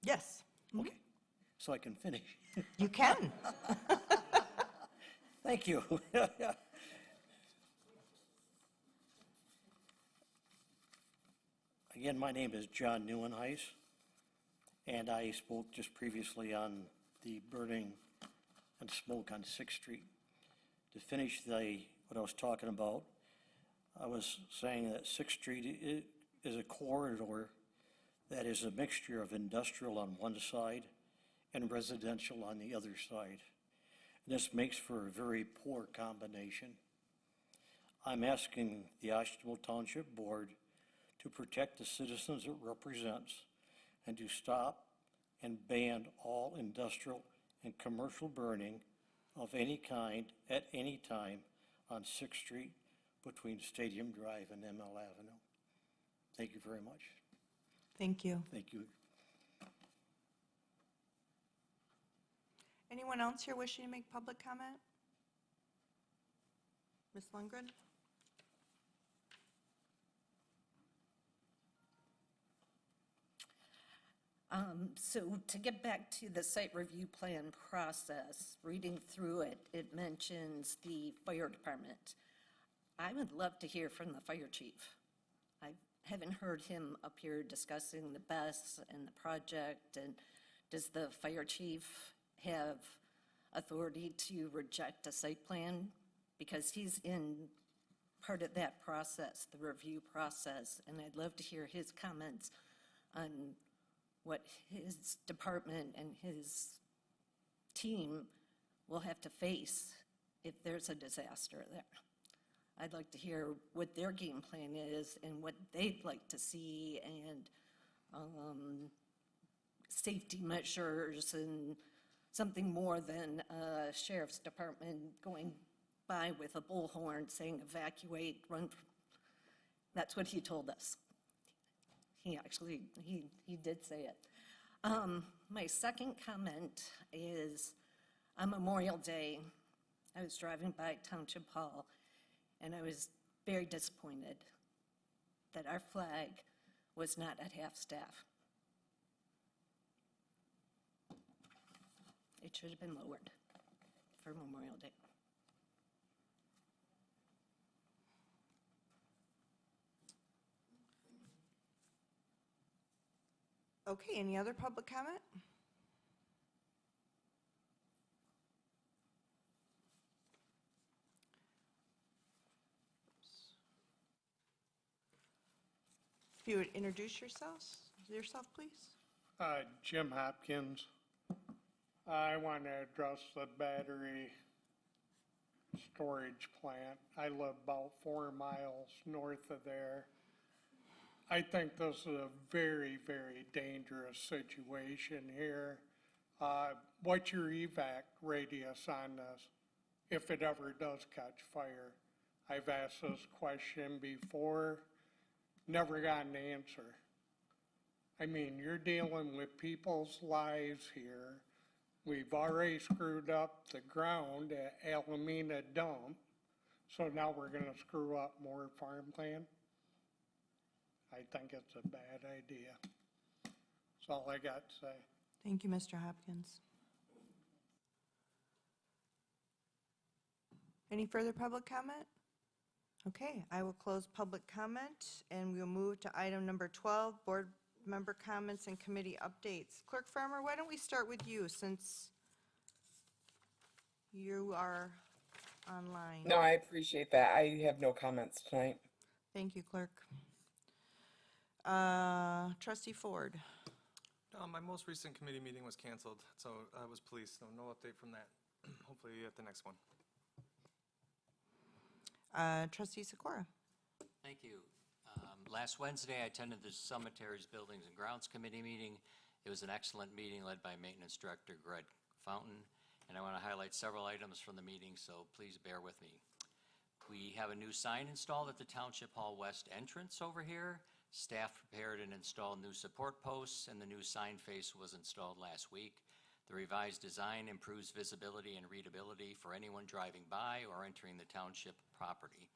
Yes, Okay, so I can finish. you can. Thank you. Again, my name is John Neuenheis, and I spoke just previously on the burning and smoke on 6th Street. To finish what I was talking about, I was saying that 6th Street is a corridor that is a mixture of industrial on one side and residential on the other side. This makes for a very poor combination. I'm asking the Oshtemo Township Board to protect the citizens it represents and to stop and ban all industrial and commercial burning of any kind at any time on 6th Street between Stadium Drive and ML Avenue. Thank you very much. Thank you. Thank you. Anyone else here wishing to make public comment? Ms. Lundgren? So to get back to the site review plan process, reading through it, it mentions the fire department. I would love to hear from the fire chief. I haven't heard him up here discussing the BESS and the project, and does the fire chief have authority to reject a site plan? Because he's in part of that process, the review process, and I'd love to hear his comments on what his department and his team will have to face if there's a disaster there. I'd like to hear what their game plan is and what they'd like to see, and safety measures and something more than a sheriff's department going by with a bullhorn saying evacuate, run. That's what he told us. He actually, he did say it. My second comment is on Memorial Day, I was driving by Township Hall, and I was very disappointed that our flag was not at half-staff. It should have been lowered for Memorial Day. Okay, any other public comment? If you would introduce yourself, please. Jim Hopkins. I want to address the battery storage plant. I live about 4 miles north of there. I think this is a very, very dangerous situation here. What's your evac radius on this, if it ever does catch fire? I've asked this question before, never got an answer. I mean, you're dealing with people's lives here. We've already screwed up the ground at Alameda Dump, so now we're gonna screw up more farmland. I think it's a bad idea. That's all I got to say. Thank you, Mr. Hopkins. Any further public comment? Okay, I will close public comment, and we'll move to item number 12, board member comments and committee updates. Clerk Farmer, why don't we start with you, since you are online? No, I appreciate that. I have no comments tonight. Thank you, Clerk. Trustee Ford. My most recent committee meeting was canceled, so I was pleased, so no update from that. Hopefully at the next one. Trustee Sikora. Thank you. Last Wednesday, I attended the Cemeteries, Buildings, and Grounds Committee meeting. It was an excellent meeting led by Maintenance Director Greg Fountain, and I want to highlight several items from the meeting, so please bear with me. We have a new sign installed at the Township Hall West entrance over here. Staff prepared and installed new support posts, and the new sign face was installed last week. The revised design improves visibility and readability for anyone driving by or entering the township property.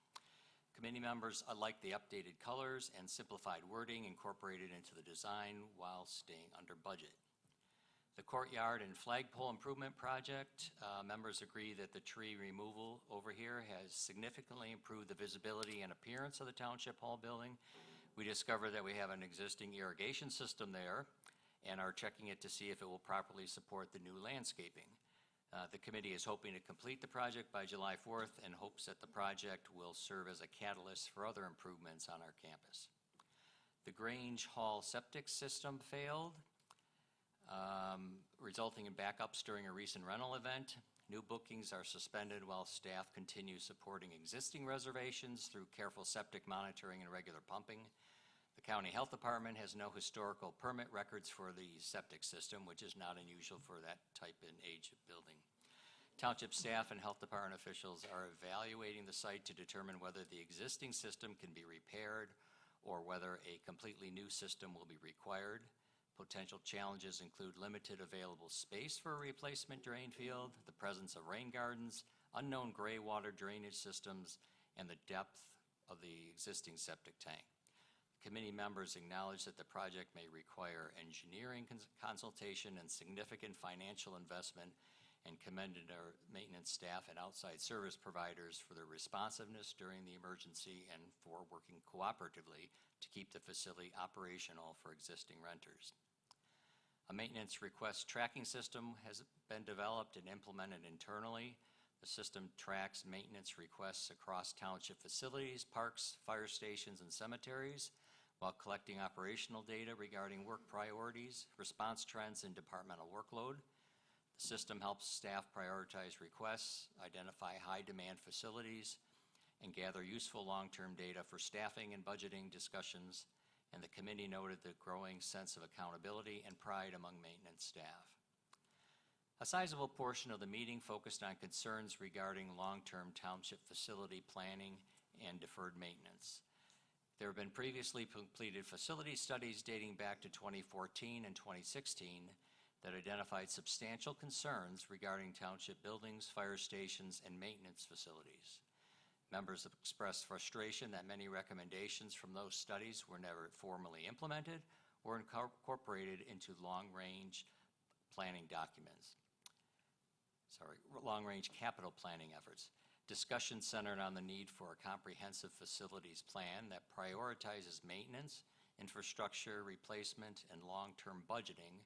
Committee members like the updated colors and simplified wording incorporated into the design while staying under budget. The courtyard and flagpole improvement project, members agree that the tree removal over here has significantly improved the visibility and appearance of the Township Hall building. We discovered that we have an existing irrigation system there and are checking it to see if it will properly support the new landscaping. The committee is hoping to complete the project by July 4th and hopes that the project will serve as a catalyst for other improvements on our campus. The Grange Hall septic system failed, resulting in backups during a recent rental event. New bookings are suspended while staff continue supporting existing reservations through careful septic monitoring and regular pumping. The The County Health Department has no historical permit records for the septic system, which is not unusual for that type and age of building. Township staff and Health Department officials are evaluating the site to determine whether the existing system can be repaired or whether a completely new system will be required. Potential challenges include limited available space for a replacement drain field, the presence of rain gardens, unknown gray water drainage systems, and the depth of the existing septic tank. Committee members acknowledge that the project may require engineering consultation and significant financial investment, and commended our maintenance staff and outside service providers for their responsiveness during the emergency and for working cooperatively to keep the facility operational for existing renters. A maintenance request tracking system has been developed and implemented internally. The system tracks maintenance requests across township facilities, parks, fire stations, and cemeteries, while collecting operational data regarding work priorities, response trends, and departmental workload. The system helps staff prioritize requests, identify high-demand facilities, and gather useful long-term data for staffing and budgeting discussions, and the committee noted the growing sense of accountability and pride among maintenance staff. A sizable portion of the meeting focused on concerns regarding long-term township facility planning and deferred maintenance. There have been previously completed facility studies dating back to 2014 and 2016 that identified substantial concerns regarding township buildings, fire stations, and maintenance facilities. Members have expressed frustration that many recommendations from those studies were never formally implemented or incorporated into long-range planning documents. Long-range capital planning efforts. Discussion centered on the need for a comprehensive facilities plan that prioritizes maintenance, infrastructure replacement, and long-term budgeting,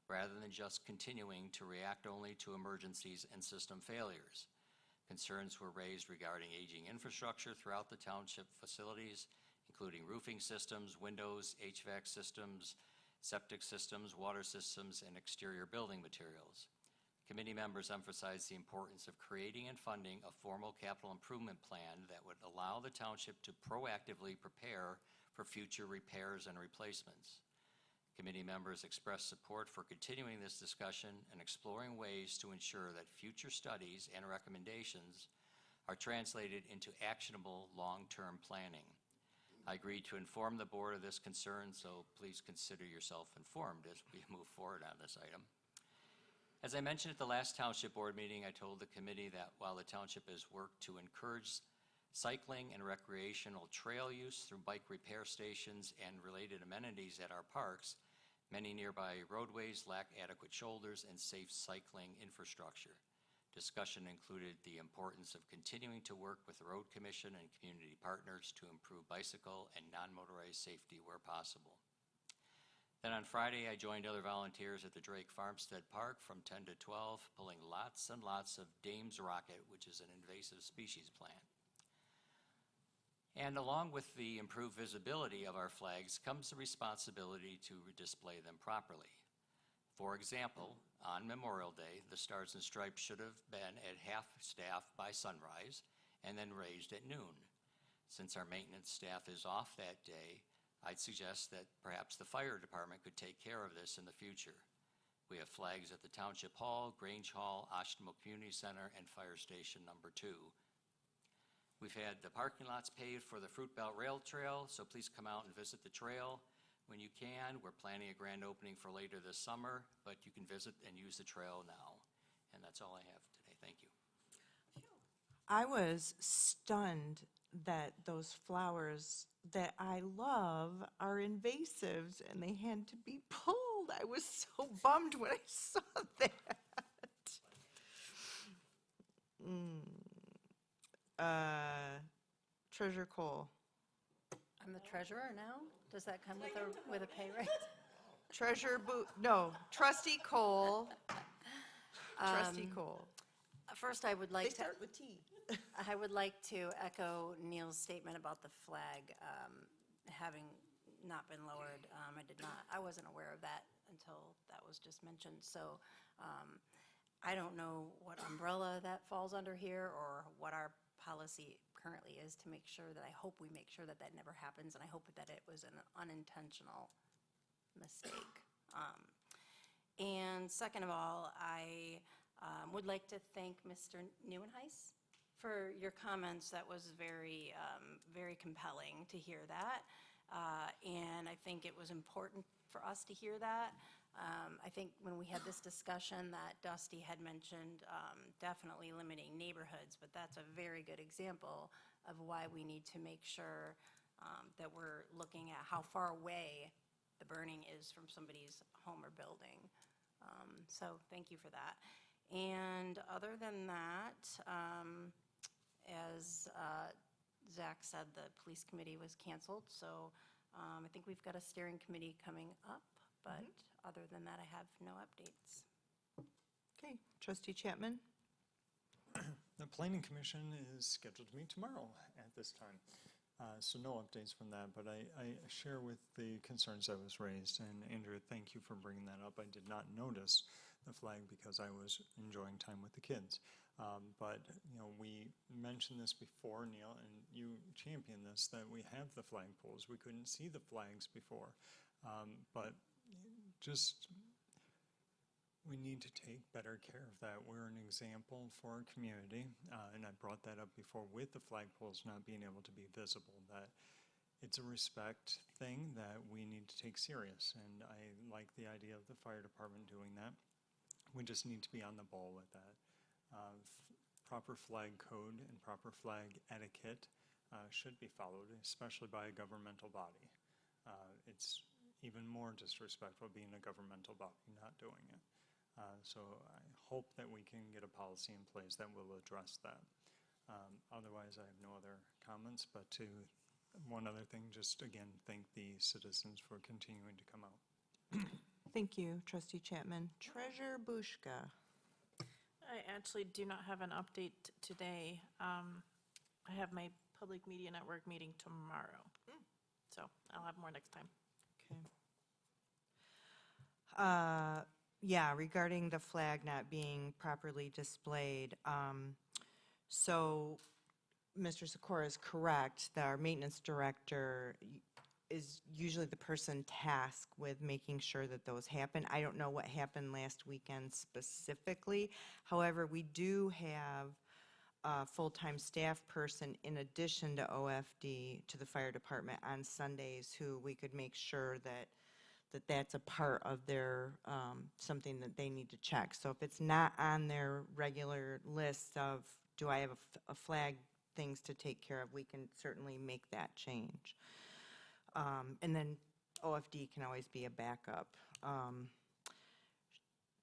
rather than just continuing to react only to emergencies and system failures. Concerns were raised regarding aging infrastructure throughout the township facilities, including roofing systems, windows, HVAC systems, septic systems, water systems, and exterior building materials. Committee members emphasized the importance of creating and funding a formal capital improvement plan that would allow the township to proactively prepare for future repairs and replacements. Committee members expressed support for continuing this discussion and exploring ways to ensure that future studies and recommendations are translated into actionable long-term planning. I agreed to inform the board of this concern, so please consider yourself informed as we move forward on this item. As I mentioned at the last township board meeting, I told the committee that while the township has worked to encourage cycling and recreational trail use through bike repair stations and related amenities at our parks, many nearby roadways lack adequate shoulders and safe cycling infrastructure. Discussion included the importance of continuing to work with the Road Commission and community partners to improve bicycle and non-motorized safety where possible. Then on Friday, I joined other volunteers at the Drake Farmstead Park from 10 to 12, pulling lots and lots of Dame's Rocket, which is an invasive species plant. And along with the improved visibility of our flags comes the responsibility to display them properly. For example, on Memorial Day, the Stars and Stripes should have been at half-staff by sunrise and then raised at noon. Since our maintenance staff is off that day, I'd suggest that perhaps the fire department could take care of this in the future. We have flags at the Township Hall, Grange Hall, Oshtemo Community Center, and Fire Station number 2. We've had the parking lots paved for the Fruit Belt Rail Trail, so please come out and visit the trail when you can. We're planning a grand opening for later this summer, but you can visit and use the trail now. And that's all I have today. Thank you. I was stunned that those flowers that I love are invasives and they had to be pulled. I was so bummed when I saw that. Treasurer Cole. I'm the treasurer now? Does that come with a pay raise? Trustee Cole. Trustee Cole. First, I would They like to, start with T. I would like to echo Neil's statement about the flag having not been lowered. I wasn't aware of that until that was just mentioned. So I don't know what umbrella that falls under here or what our policy currently is to make sure that, I hope we make sure that that never happens, and I hope that it was an unintentional mistake. And second of all, I would like to thank Mr. Neuenhuis for your comments. That was very, very compelling to hear that. And I think it was important for us to hear that. I think when we had this discussion that Dusty had mentioned, definitely limiting neighborhoods, but that's a very good example of why we need to make sure that we're looking at how far away the burning is from somebody's home or building. So thank you for that. And other than that, as Zach said, the police committee was canceled, so I think we've got a steering committee coming up, but other than that, I have no updates. Okay, Trustee Chapman? The Planning Commission is scheduled to meet tomorrow at this time. So no updates from that, but I share with the concerns that was raised. And Andrew, thank you for bringing that up. I did not notice the flag because I was enjoying time with the kids. But, you know, we mentioned this before, Neil, and you championed this, that we have the flagpoles. We couldn't see the flags before. But just, we need to take better care of that. We're an example for our community, and I brought that up before with the flagpoles not being able to be visible, that it's a respect thing that we need to take serious, and I like the idea of the fire department doing that. We just need to be on the ball with that. Proper flag code and proper flag etiquette should be followed, especially by a governmental body. It's even more disrespectful being a governmental body not doing it. So I hope that we can get a policy in place that will address that. Otherwise, I have no other comments, but to one other thing, just again, thank the citizens for continuing to come out. Thank you, Trustee Chapman. Treasurer Bushka. I actually do not have an update today. I have my Public Media Network meeting tomorrow, so I'll have more next time. Okay. Yeah, regarding the flag not being properly displayed, so Mr. Sikora is correct that our maintenance director is usually the person tasked with making sure that those happen. I don't know what happened last weekend specifically. However, we do have a full-time staff person in addition to OFD, to the fire department on Sundays, who we could make sure that that's a part of their, something that they need to check. So if it's not on their regular list of, do I have a flag things to take care of, we can certainly make that change. And then OFD can always be a backup.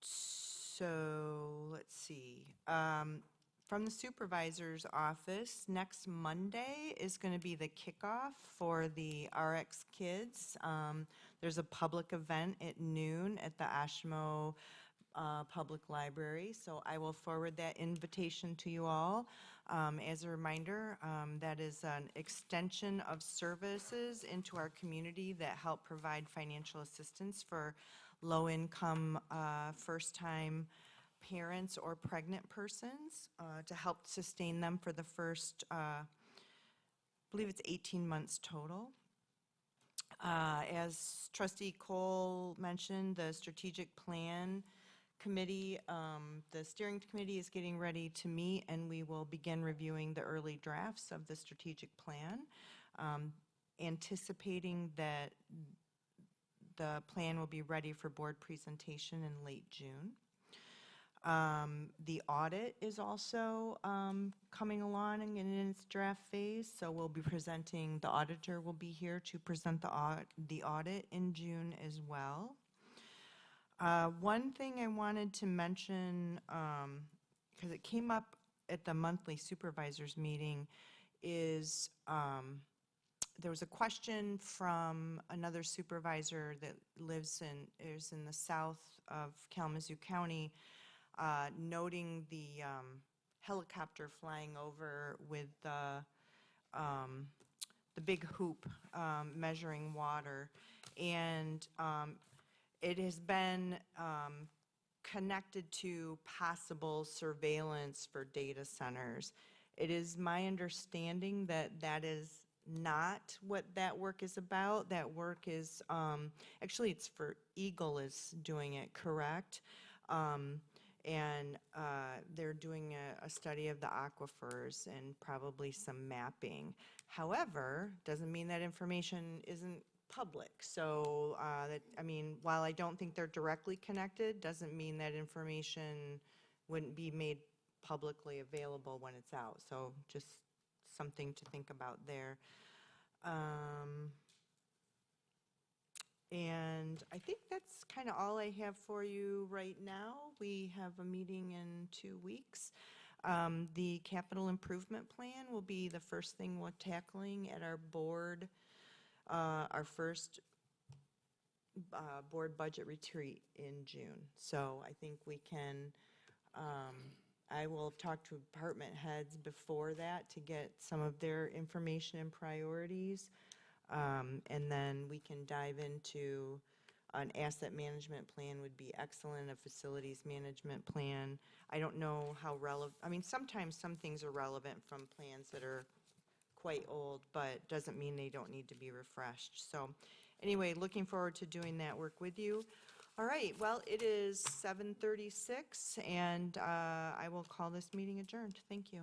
So let's see. From the supervisor's office, next Monday is going to be the kickoff for the RX Kids. There's a public event at noon at the Oshtemo Public Library, so I will forward that invitation to you all. As a reminder, that is an extension of services into our community that help provide financial assistance for low-income, first-time parents or pregnant persons to help sustain them for the first, I believe it's 18 months total. As Trustee Cole mentioned, the strategic plan committee, the steering committee is getting ready to meet, and we will begin reviewing the early drafts of the strategic plan, anticipating that the plan will be ready for board presentation in late June. The audit is also coming along and in its draft phase, so we'll be presenting, the auditor will be here to present the audit in June as well. One thing I wanted to mention, because it came up at the monthly supervisors meeting, is there was a question from another supervisor that is in the south of Kalamazoo County, noting the helicopter flying over with the big hoop measuring water, and it has been connected to possible surveillance for data centers. It is my understanding that that is not what that work is about. That work is, actually, it's for Eagle is doing it, correct? And they're doing a study of the aquifers and probably some mapping. However, doesn't mean that information isn't public. So that, I mean, while I don't think they're directly connected, doesn't mean that information wouldn't be made publicly available when it's out. So just something to think about there. And I think that's kind of all I have for you right now. We have a meeting in 2 weeks. The capital improvement plan will be the first thing we're tackling at our board, our first board budget retreat in June. So I think we can, I will talk to department heads before that to get some of their information and priorities. And then we can dive into an asset management plan would be excellent, a facilities management plan. I don't know how relevant, I mean, sometimes some things are relevant from plans that are quite old, but doesn't mean they don't need to be refreshed. So anyway, looking forward to doing that work with you. All right, well, it is 7:36, and I will call this meeting adjourned. Thank you.